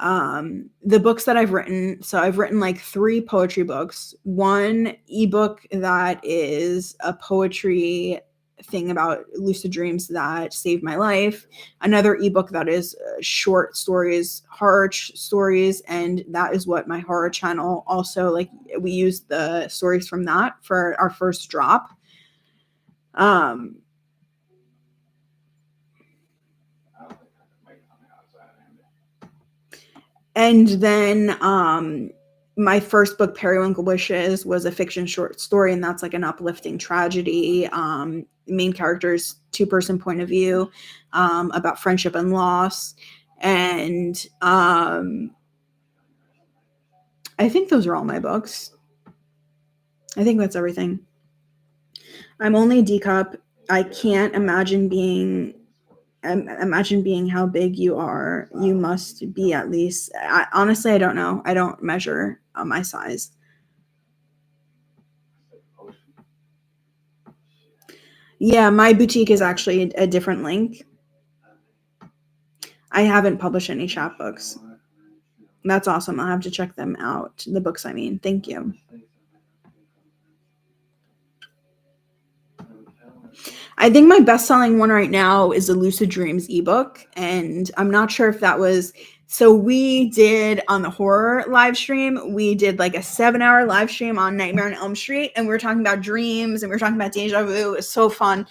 The books that I've written, so I've written like 3 poetry books, one ebook that is a poetry thing about lucid dreams that saved my life, another ebook that is short stories, horror stories, and that is what my horror channel also, like, we use the stories from that for our first drop. um And then my first book, Periwinkle Wishes, was a fiction short story, and that's like an uplifting tragedy. Main character's two-person point of view, about friendship and loss. And I think those are all my books. I think that's everything. I'm only D cup. I can't imagine being how big you are. You must be at least. Honestly, I don't know. I don't measure my size. Yeah, my boutique is actually a different link. I haven't published any chapbooks. That's awesome. I'll have to check them out. The books, I mean. Thank you. I think my best-selling one right now is the Lucid Dreams ebook, and I'm not sure if that was. So we did on the horror live stream, we did like a 7-hour live stream on Nightmare on Elm Street, and we were talking about dreams and we were talking about deja vu. It was so fun.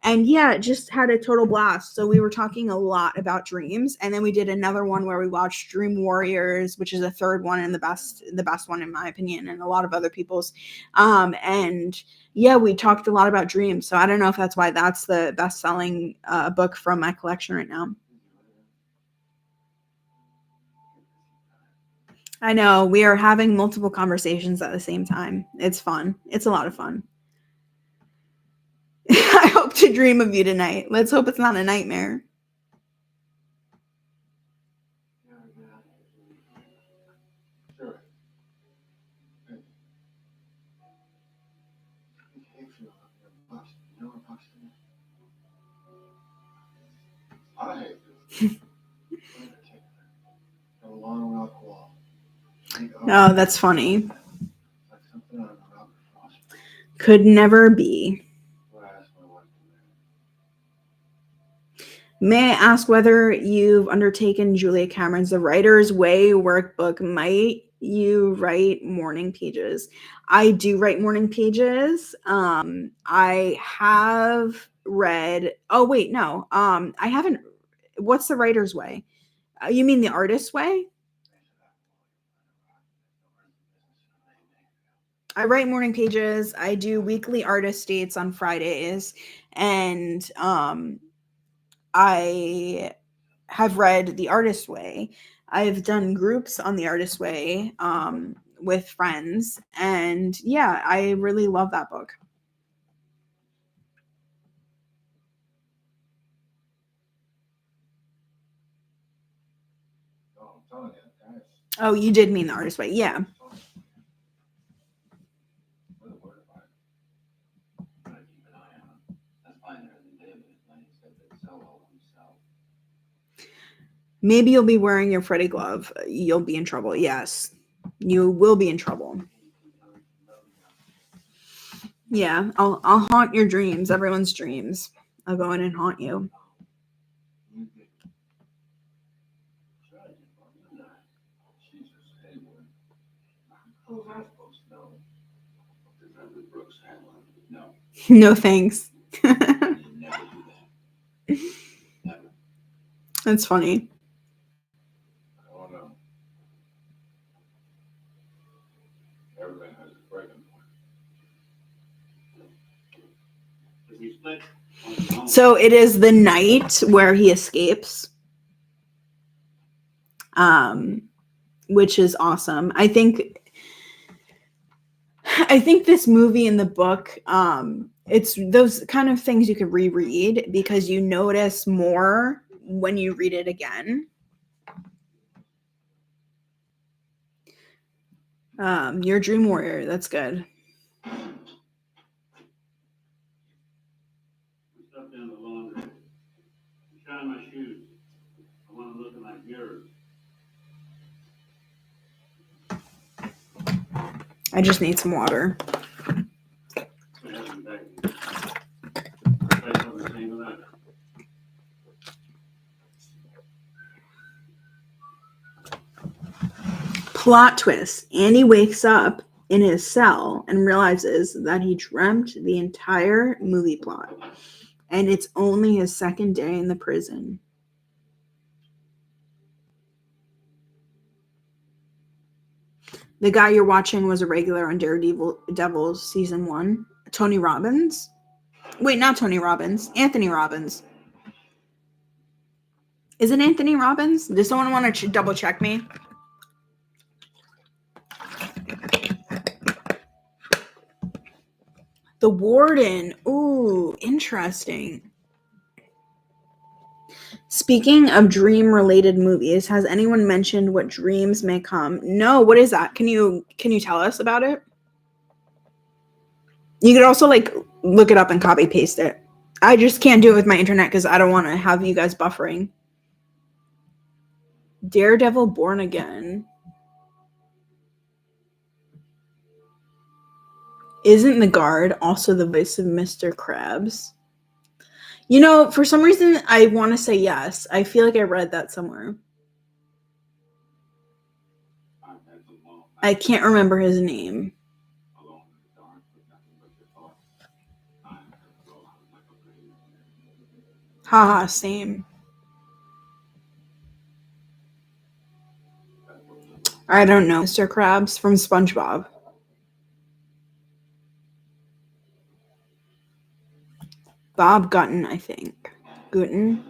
And yeah, just had a total blast. So we were talking a lot about dreams, and then we did another one where we watched Dream Warriors, which is a third one and the best one in my opinion, and a lot of other people's. And yeah, we talked a lot about dreams. So I don't know if that's why that's the best-selling book from my collection right now. I know we are having multiple conversations at the same time. It's fun. It's a lot of fun. I hope to dream of you tonight. Let's hope it's not a nightmare. Oh, that's funny. Could never be. May I ask whether you've undertaken Julia Cameron's The Writer's Way workbook? Might you write morning pages? I do write morning pages. I have read. Oh wait, no. I haven't. What's The Writer's Way? You mean The Artist's Way? I write morning pages. I do weekly artist dates on Fridays, and I have read The Artist's Way. I've done groups on The Artist's Way with friends, and yeah, I really love that book. Oh, you did mean The Artist's Way, yeah. Maybe you'll be wearing your Freddy glove. You'll be in trouble. Yes, you will be in trouble. Yeah, I'll haunt your dreams, everyone's dreams. I'll go in and haunt you. No thanks. That's funny. So it is the night where he escapes, which is awesome. I think this movie and the book, it's those kind of things you could reread because you notice more when you read it again. Your Dream Warrior, that's good. I just need some water. Plot twist. Andy wakes up in his cell and realizes that he dreamt the entire movie plot. And it's only his second day in the prison. The guy you're watching was a regular on Daredevil season 1. Tony Robbins. Wait, not Tony Robbins. Anthony Robbins. Is it Anthony Robbins? Does someone want to double check me? The Warden. Ooh, interesting. Speaking of dream-related movies, has anyone mentioned what dreams may come? No, what is that? Can you tell us about it? You could also like look it up and copy paste it. I just can't do it with my internet because I don't want to have you guys buffering. Daredevil Born Again. Isn't the guard also the voice of Mr. Krabs? You know, for some reason, I want to say yes. I feel like I read that somewhere. I can't remember his name. Haha, same. I don't know. Mr. Krabs from SpongeBob. Bob Gutton, I think. Gutton.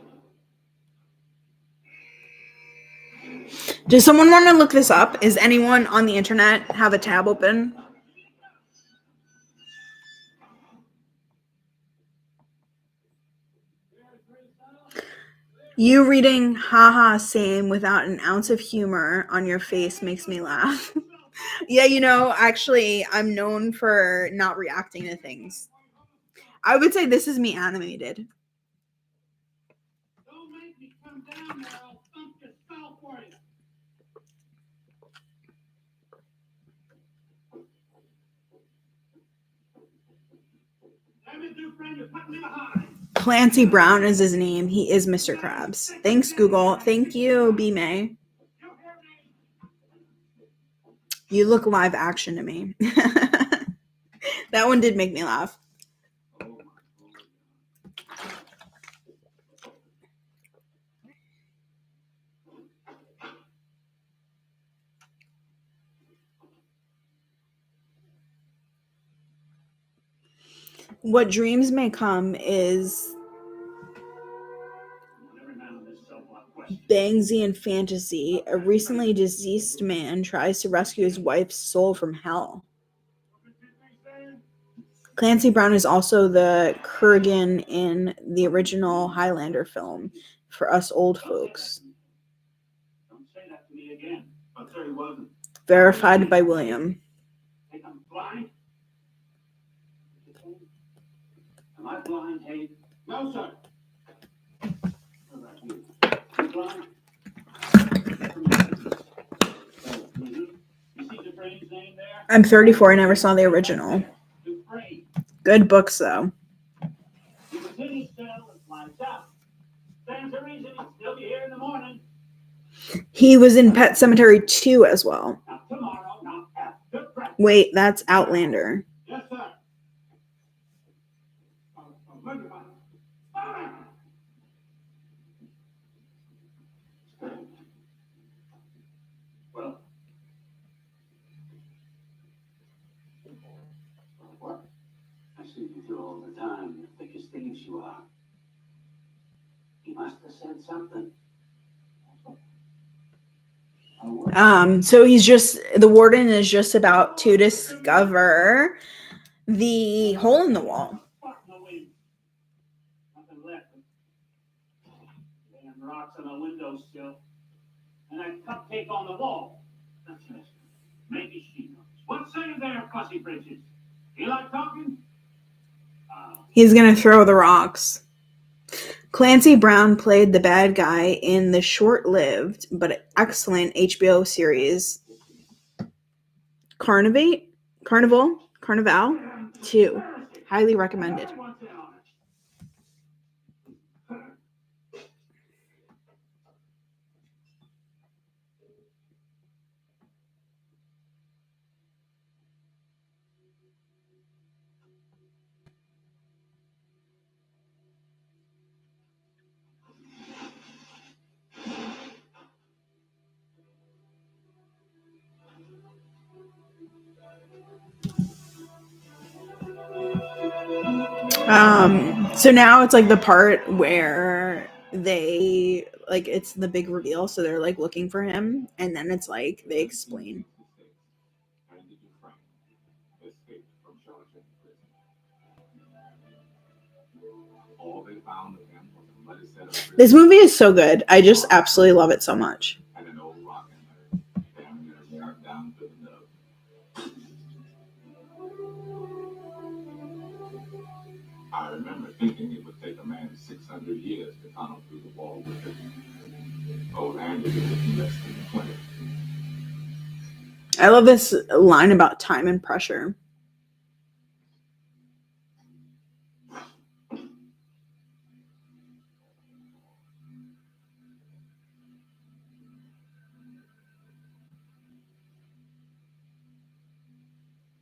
Does someone want to look this up? Is anyone on the internet have a tab open? You reading haha same without an ounce of humor on your face makes me laugh. Yeah, you know, actually, I'm known for not reacting to things. I would say this is me animated. Don't make me come down there, I'll thump your skull for you. Clancy Brown is his name. He is Mr. Krabs. Thanks, Google. Thank you, B May. You look live action to me. That one did make me laugh. What dreams may come is Bangsy and Fantasy. A recently deceased man tries to rescue his wife's soul from hell. Clancy Brown is also the Kurgan in the original Highlander film for us old folks. Don't say that to me again. I'm sorry, he wasn't. Verified by William. Think I'm blind? Am I blind, Hayden? No, sir. What about you? You blind? I'm 34. I never saw the original. Good books, though. He was in Pet Sematary 2 as well. Wait, that's Outlander. Yes, sir. Well, what? I see you through all the time. You're thick as thieves you are. He must have said something. So the warden is just about to discover the hole in the wall. Rocks on the windowsill and a cupcake on the wall. Maybe she knows. What's saying there, Fussy Bridges? You like talking? He's gonna throw the rocks. Clancy Brown played the bad guy in the short-lived but excellent HBO series Carnival 2. Highly recommended. So now it's like the part where they like it's the big reveal, so they're like looking for him, and then it's like they explain. Andy Dufresne escaped from Shawshank Prison. All they found of him was a muddy set of prison This movie is so good. I just absolutely love it so much. and an old rock in there, damn near sharp down to the nub. I remember thinking it would take a man 600 years to tunnel through the wall with it. Old Andy did it in less than 20. I love this line about time and pressure.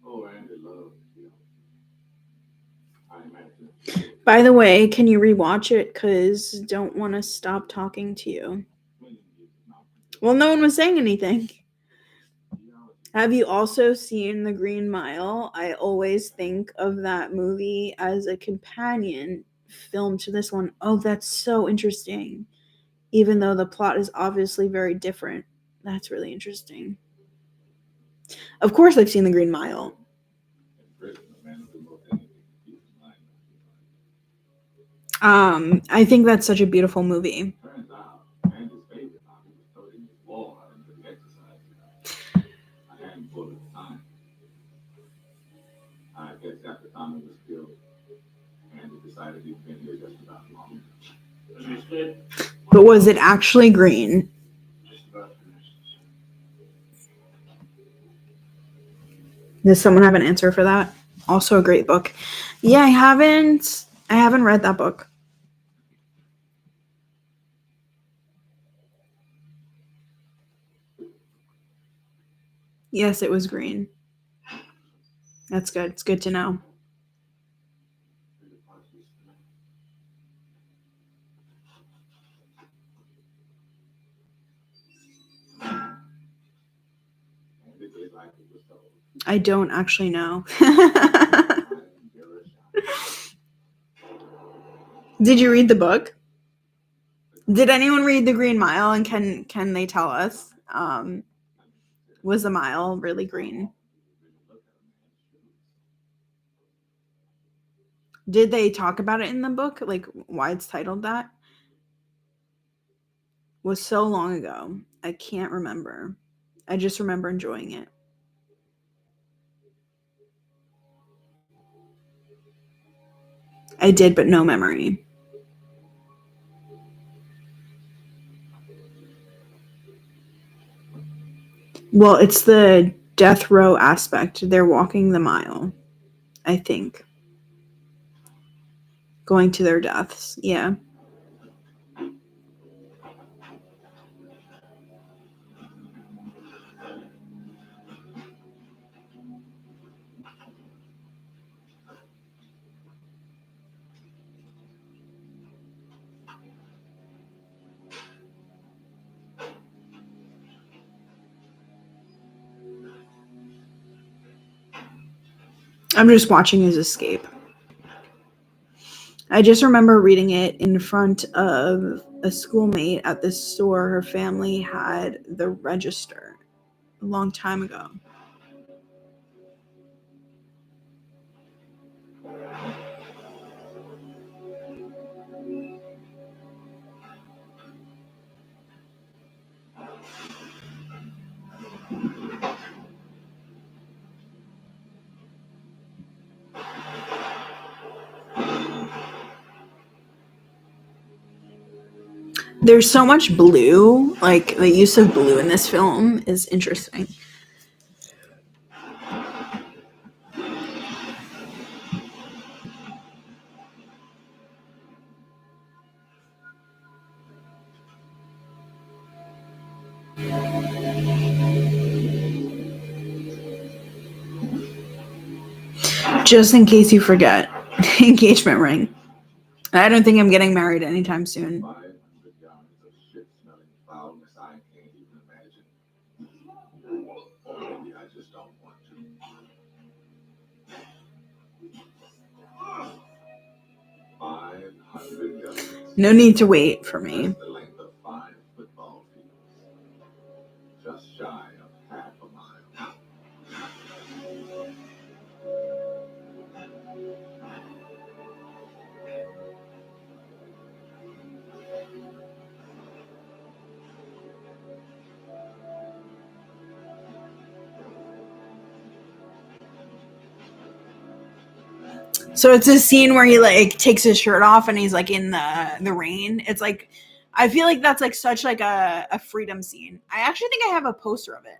Oh, Andy loved you. I imagine. By the way, can you rewatch it? Because don't want to stop talking to you. Well, no one was saying anything. Have you also seen The Green Mile? I always think of that movie as a companion film to this one. Oh, that's so interesting. Even though the plot is obviously very different. That's really interesting. Of course, I've seen The Green Mile. I think that's such a beautiful movie. Turns out, Andy's favorite hobby was toting his wall out into the exercise enough. A handful at a time. I guess after Tommy was killed, Andy decided he'd been here just about long enough. But was it actually green? Just about finished. Does someone have an answer for that? Also a great book. Yeah, I haven't read that book. Yes, it was green. That's good. It's good to know. I don't actually know. Did you read the book? Did anyone read The Green Mile, and can they tell us? Was the mile really green? Did they talk about it in the book? Like why it's titled that? Was so long ago. I can't remember. I just remember enjoying it. I did, but no memory. Well, it's the death row aspect. They're walking the mile, I think. Going to their deaths. Yeah. I'm just watching his escape. I just remember reading it in front of a schoolmate at this store. Her family had the register a long time ago. There's so much blue. Like the use of blue in this film is interesting. Just in case you forget, engagement ring. I don't think I'm getting married anytime soon. 500 yards of shit-smelling foulness I can't even imagine. Or maybe I just don't want to. No need to wait for me. The length of 5 football fields, just shy of half a mile. So it's a scene where he like takes his shirt off and he's like in the rain. It's like I feel like that's like such like a freedom scene. I actually think I have a poster of it.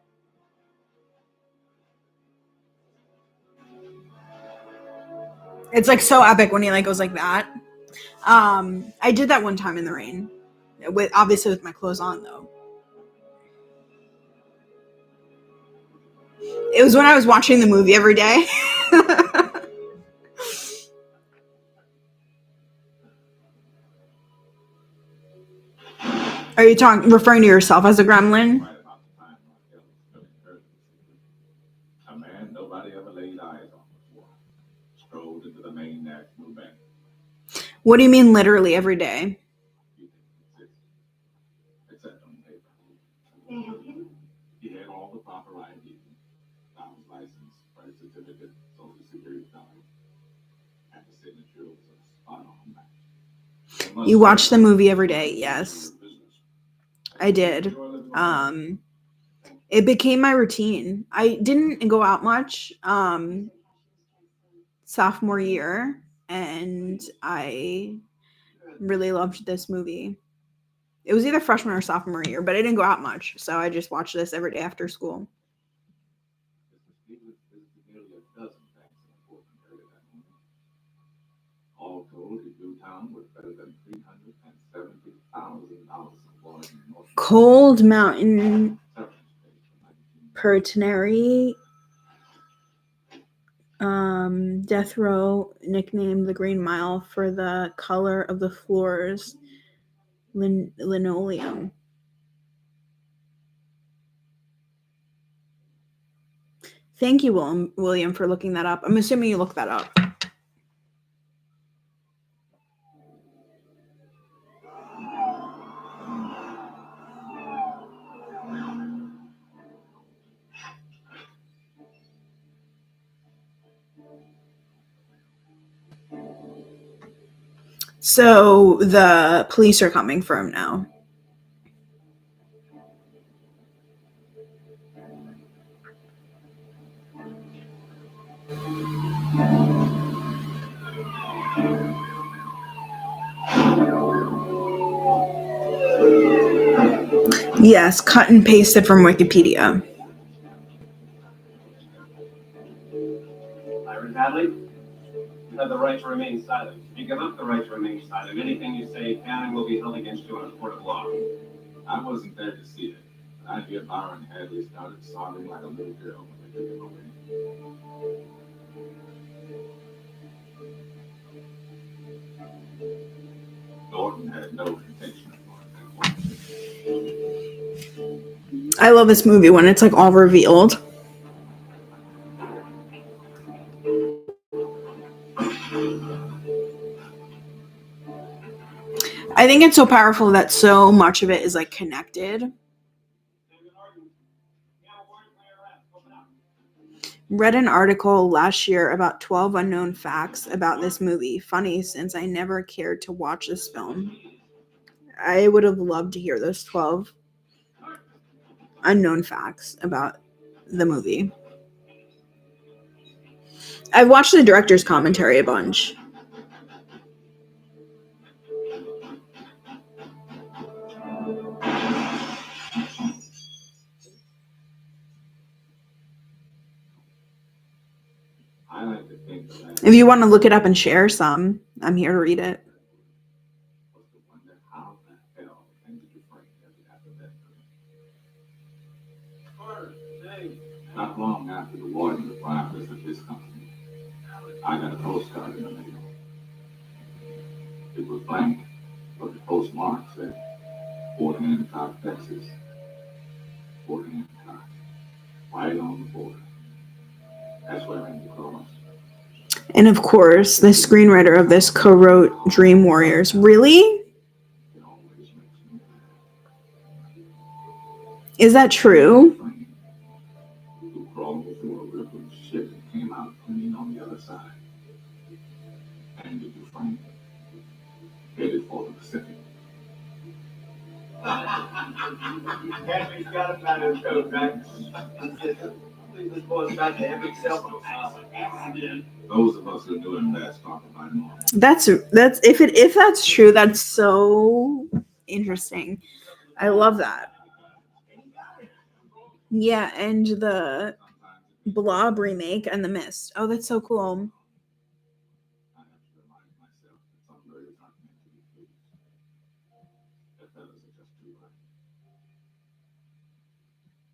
It's like so epic when he like goes like that. I did that one time in the rain, with obviously with my clothes on though. It was when I was watching the movie every day. Are you referring to yourself as a gremlin? Right about the time my was filling her. A man nobody ever laid eyes on before strolled into the main national bank. What do you mean literally every day? You think it's except on paper. May I help you? He had all the proper ID, driver's license, birth certificate, social security card, and the signature was a spot on match. You watch the movie every day, yes. I did. It became my routine. I didn't go out much sophomore year, and I really loved this movie. It was either freshman or sophomore year, but I didn't go out much, so I just watched this every day after school. All told, he blew town with better than $370,000 Cold Mountain Pertinary Death Row, nicknamed the Green Mile for the color of the floors, linoleum. Thank you, William, for looking that up. I'm assuming you looked that up. So the police are coming for him now. Yes, cut and pasted from Wikipedia. Iron Hadley, you have the right to remain silent. If you give up the right to remain silent, anything you say can and will be held against you in a court of law. I wasn't there to see it, but I hear Byron Hadley started sobbing like a little girl when they took him away. Gordon had no intention of going that. I love this movie when it's like all revealed. I think it's so powerful that so much of it is like connected. Read an article last year about 12 unknown facts about this movie. Funny, since I never cared to watch this film. I would have loved to hear those 12 unknown facts about the movie. I've watched the director's commentary a bunch. If you want to look it up and share some, I'm here to read it. Not long after the warden arrived at his company, I got a postcard in the mail. It was blank, but the postmark said Fort Hancock, Texas. Fort Hancock, right on the border. That's where I had to cross. And of course, the screenwriter of this co-wrote Dream Warriors. Really? Is that true? Who crawled through a river of shit and came out clean on the other side. And did you find it? Headed for the Pacific. Henry's got a pattern code, right? This boy's got the epic self-accident. Those of us who are doing that talk about it. That's if that's true, that's so interesting. I love that. Yeah, and the Blob remake and The Mist. Oh, that's so cool. I have to remind myself that some birds aren't meant to be food. Their feathers are just too light.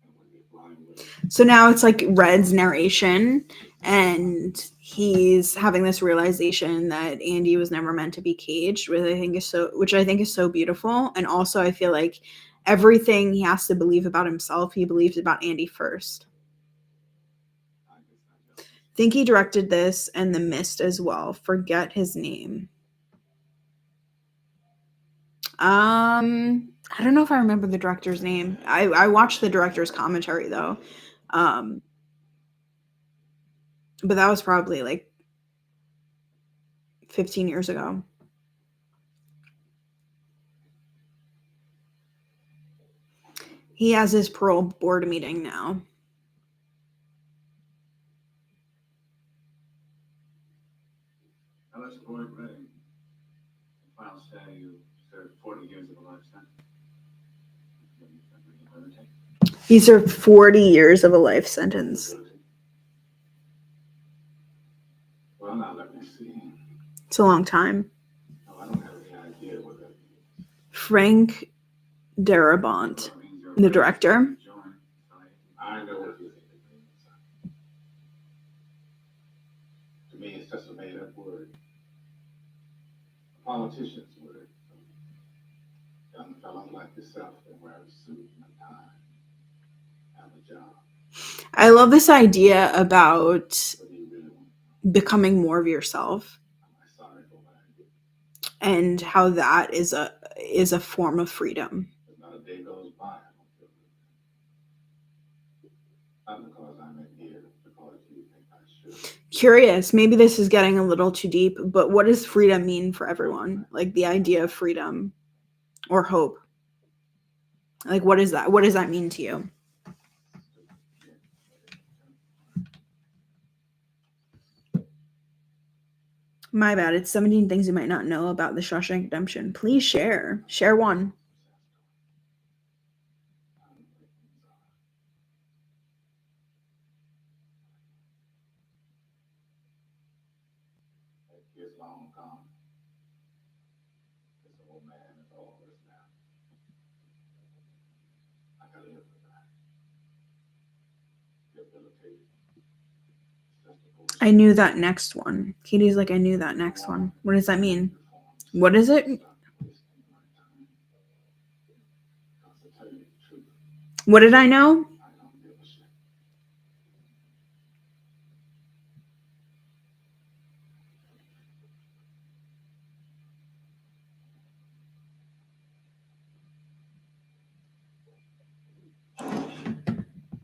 And when they fly away, So now it's like Red's narration, and he's having this realization that Andy was never meant to be caged, which I think is so beautiful. And also, I feel like everything he has to believe about himself, he believes about Andy first. I guess I just Think he directed this and The Mist as well. Forget his name. I don't know if I remember the director's name. I watched the director's commentary though. But that was probably like 15 years ago. He has his parole board meeting now. Now let's avoid Redding. Final say you served 40 years of a life sentence. He served 40 years of a life sentence. well, now let me see. It's a long time. No, I don't have any idea what that means. Frank Darabont, the director. I know what you think it means. To me, it's just a made-up word. A politician's word. Young fellows like yourself that wear a suit and a tie, have a job. I love this idea about What do you really want? becoming more of yourself, Am I sorry for what I did? and how that is a form of freedom. But not a day goes by, I don't feel good. Not because I'm in here, because you think I should. Curious, maybe this is getting a little too deep, but what does freedom mean for everyone? Like the idea of freedom or hope. Like what is that? What does that mean to you? My bad. It's 17 things you might not know about the Shawshank Redemption. Please share. Share one. That kid's long gone. This old man is all this now. I gotta live with that. Debilitated. It's just a bullshit. I knew that next one. Katie's like, I knew that next one. What does that mean? What is it? Stop wasting my time. Because to tell you the truth, What did I know? I don't give a shit.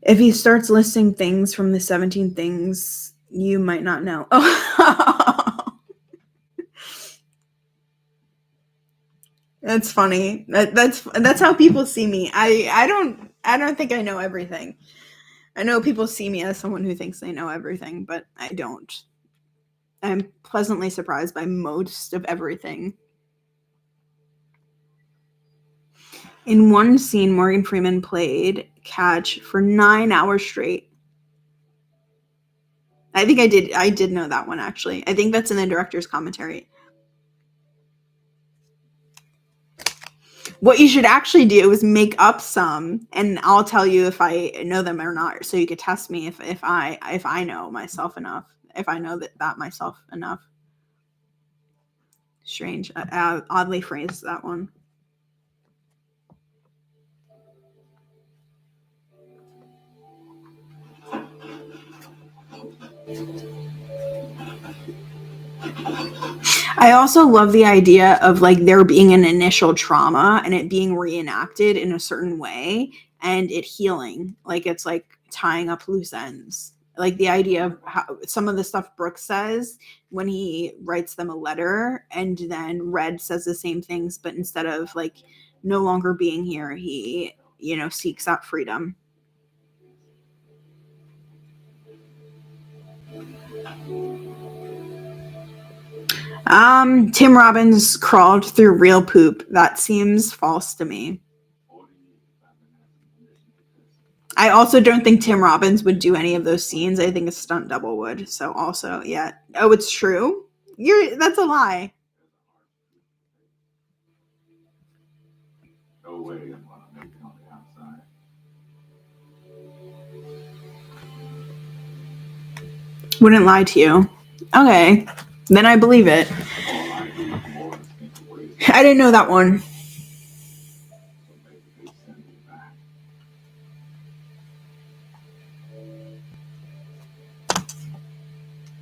If he starts listing things from the 17 things you might not know. Oh, that's funny. That's how people see me. I don't think I know everything. I know people see me as someone who thinks they know everything, but I don't. I'm pleasantly surprised by most of everything. In one scene, Morgan Freeman played catch for 9 hours straight. I think I did know that one actually. I think that's in the director's commentary. What you should actually do is make up some, and I'll tell you if I know them or not, so you could test me if I know myself enough, if I know that myself enough. Strange, oddly phrased that one. I also love the idea of like there being an initial trauma and it being reenacted in a certain way and it healing. Like it's like tying up loose ends. Like the idea of how some of the stuff Brooks says when he writes them a letter, and then Red says the same things, but instead of like no longer being here, he, seeks out freedom. Tim Robbins crawled through real poop. That seems false to me. I also don't think Tim Robbins would do any of those scenes. I think a stunt double would. So also, yeah. Oh, it's true? That's a lie. No way I'm gonna make it on the outside. Wouldn't lie to you. Okay. Then I believe it. All I do more is think of ways I didn't know that one. to make they send me back.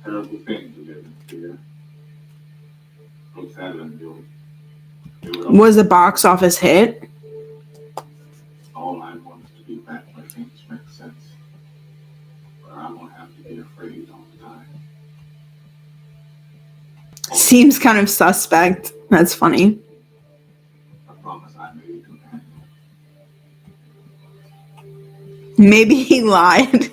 Terrible thing to live in fear. Brooks had it and do it. Was the box office hit? All I want is to be back where things make sense. Where I won't have to be afraid all the time. Seems kind of suspect. That's funny. I promise I made a companion. Maybe he lied.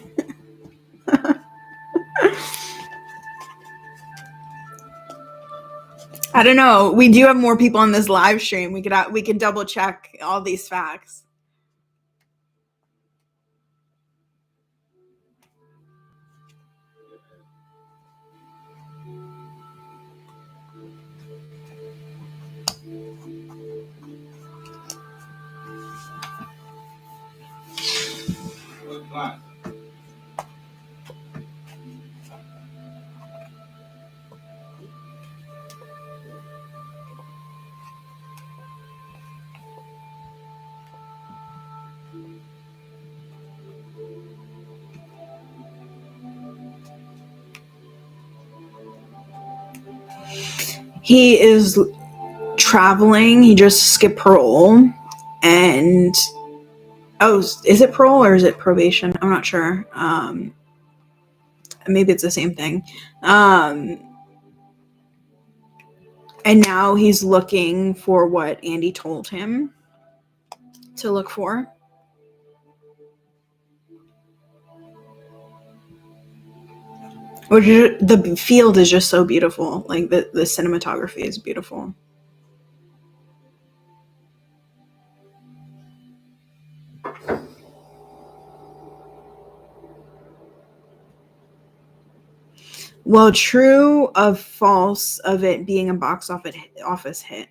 I don't know. We do have more people on this live stream. We could double check all these facts. But He is traveling. He just skipped parole. And is it parole or is it probation? I'm not sure. Maybe it's the same thing. And now he's looking for what Andy told him to look for. Which the field is just so beautiful. Like the cinematography is beautiful. Well, true of false of it being a box office hit.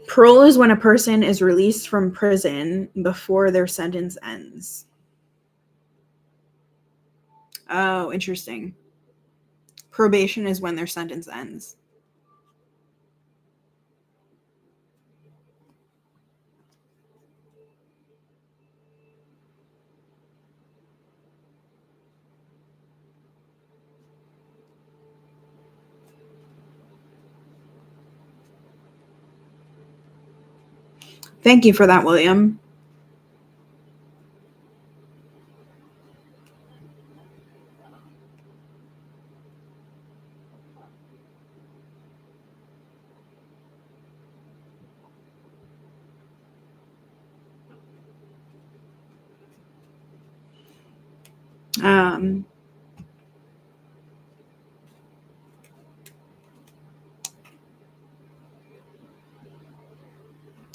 Parole is when a person is released from prison before their sentence ends. Oh, interesting. Probation is when their sentence ends. Thank you for that, William.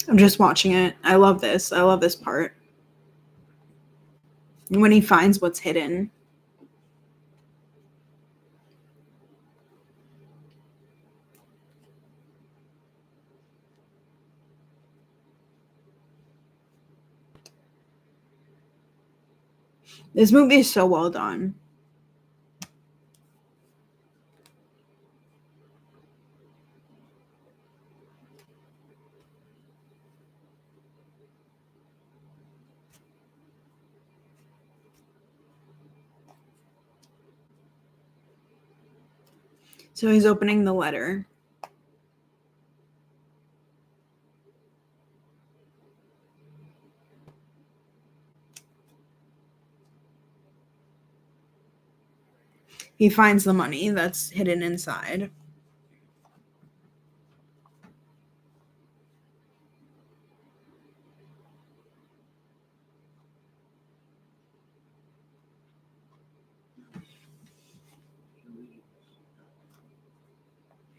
I'm just watching it. I love this. I love this part. When he finds what's hidden. This movie is so well done. So he's opening the letter. He finds the money that's hidden inside.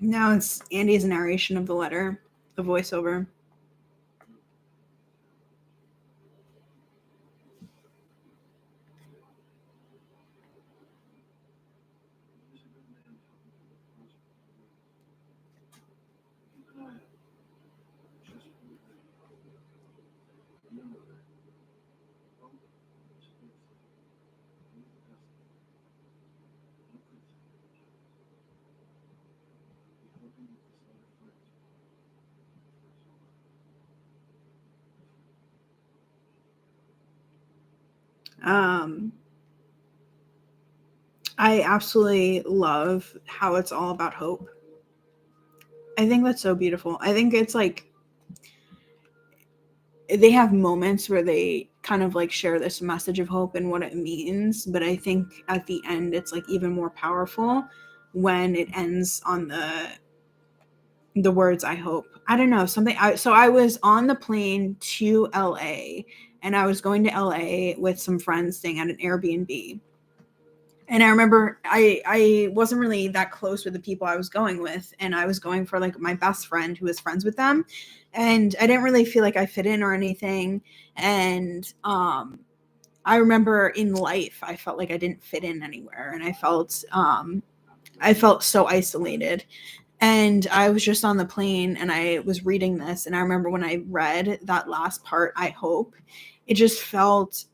Now it's Andy's narration of the letter, the voiceover. I absolutely love how it's all about hope. I think that's so beautiful. I think it's like they have moments where they kind of like share this message of hope and what it means, but I think at the end it's like even more powerful when it ends on the words I hope. I don't know, something so I was on the plane to LA, and I was going to LA with some friends staying at an Airbnb. And I remember I wasn't really that close with the people I was going with, and I was going for like my best friend who was friends with them, and I didn't really feel like I fit in or anything. And I remember in life I felt like I didn't fit in anywhere, and I felt so isolated. And I was just on the plane and I was reading this, and I remember when I read that last part, I hope, it just felt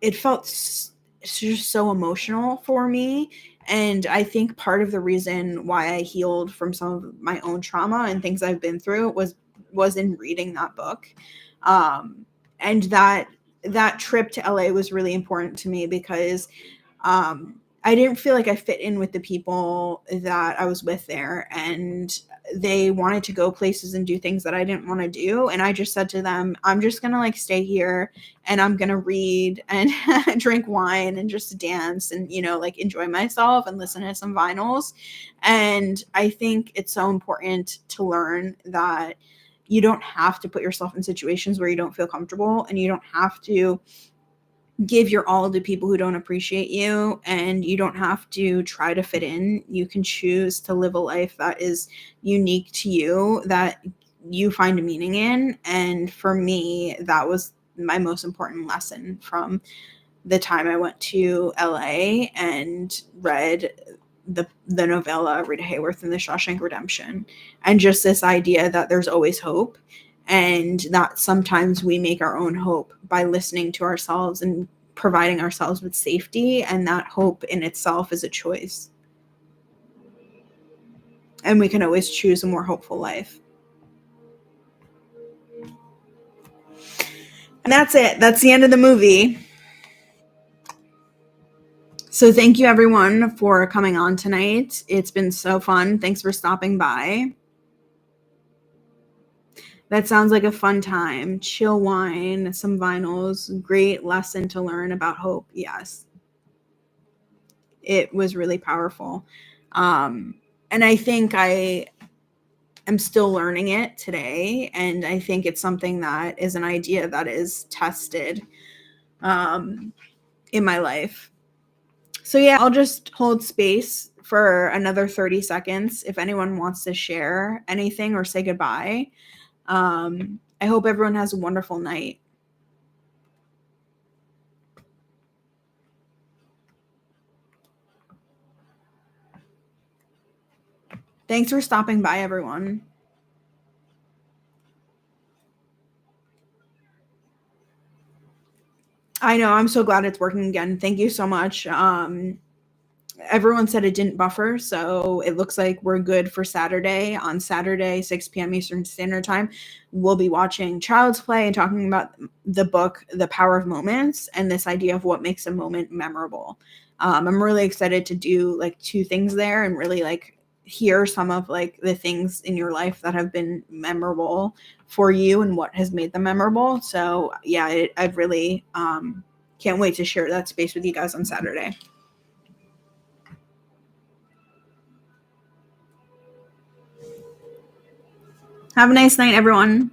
it's just so emotional for me. And I think part of the reason why I healed from some of my own trauma and things I've been through was in reading that book. And that trip to LA was really important to me because I didn't feel like I fit in with the people that I was with there, and they wanted to go places and do things that I didn't want to do. And I just said to them, I'm just going to like stay here, and I'm going to read and drink wine and just dance and, like enjoy myself and listen to some vinyls. And I think it's so important to learn that you don't have to put yourself in situations where you don't feel comfortable, and you don't have to give your all to people who don't appreciate you, and you don't have to try to fit in. You can choose to live a life that is unique to you, that you find a meaning in. And for me, that was my most important lesson from the time I went to LA and read the novella Rita Hayworth and the Shawshank Redemption, and just this idea that there's always hope, and that sometimes we make our own hope by listening to ourselves and providing ourselves with safety, and that hope in itself is a choice. And we can always choose a more hopeful life. And that's it. That's the end of the movie. So thank you everyone for coming on tonight. It's been so fun. Thanks for stopping by. That sounds like a fun time. Chill wine, some vinyls, great lesson to learn about hope. Yes. It was really powerful. And I think I am still learning it today. And I think it's something that is an idea that is tested in my life. So yeah, I'll just hold space for another 30 seconds if anyone wants to share anything or say goodbye. I hope everyone has a wonderful night. Thanks for stopping by, everyone. I know. I'm so glad it's working again. Thank you so much. Everyone said it didn't buffer, so it looks like we're good for Saturday. On Saturday, 6 p.m. Eastern Standard Time, we'll be watching Child's Play and talking about the book, The Power of Moments, and this idea of what makes a moment memorable. I'm really excited to do like two things there and really like hear some of like the things in your life that have been memorable for you and what has made them memorable. So yeah, I really can't wait to share that space with you guys on Saturday. Have a nice night, everyone.